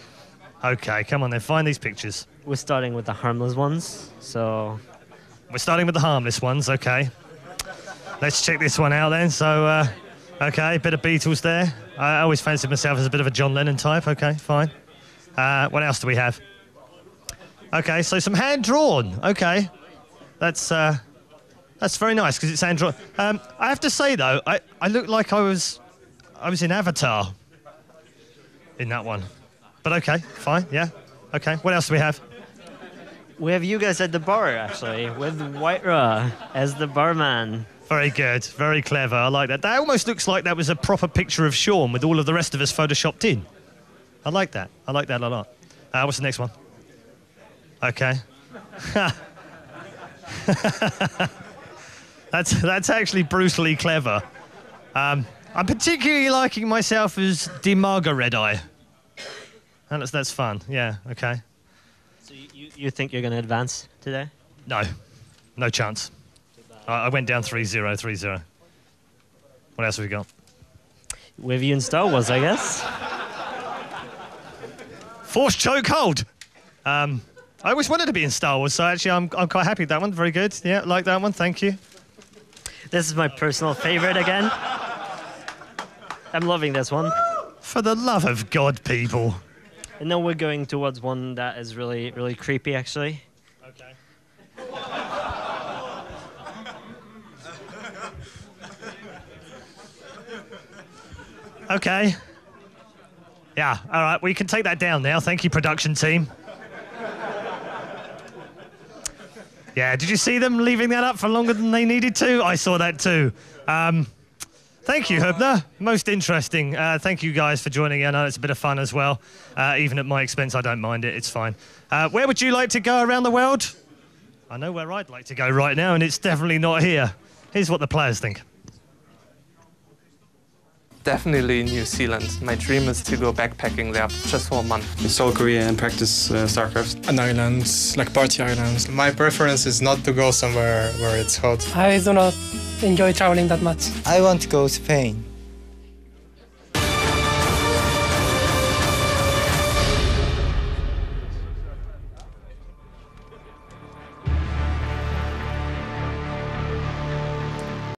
Okay, come on then, find these pictures. We're starting with the harmless ones, so... We're starting with the harmless ones, okay. Let's check this one out then. So, okay, bit of Beatles there. I always fancied myself as a bit of a John Lennon type. Okay, fine. What else do we have? Okay, so some hand-drawn. Okay, that's very nice because it's hand-drawn. I have to say though, I looked like I was in Avatar in that one. But okay, fine, yeah. Okay, what else do we have? We have you guys at the bar actually, with Whitera as the barman. Very good, very clever. I like that. That almost looks like that was a proper picture of Sean with all of the rest of us photoshopped in. I like that. I like that a lot. What's the next one? Okay. That's actually brutally clever. I'm particularly liking myself as DIMAGA Red Eye. That's fun. Yeah. Okay. So you think you're going to advance today? No, no chance. I went down 3-0, 3-0. What else have we got? With you in Star Wars, I guess. Force chokehold. I always wanted to be in Star Wars, so actually I'm quite happy with that one. Very good. Yeah, like that one. Thank you. This is my personal favorite again. I'm loving this one. For the love of God, people. And then we're going towards one that is really, really creepy, actually. Okay. Okay. Yeah, all right, we can take that down now. Thank you, production team. Yeah, did you see them leaving that up for longer than they needed to? I saw that too. Thank you, Hubner. Most interesting. Thank you guys for joining in. I know it's a bit of fun as well. Even at my expense, I don't mind it. It's fine. Where would you like to go around the world? I know where I'd like to go right now, and it's definitely not here. Here's what the players think. Definitely New Zealand. My dream is to go backpacking there just for a month. In South Korea and practice StarCraft. An island, like party islands. My preference is not to go somewhere where it's hot. I do not enjoy traveling that much. I want to go to Spain.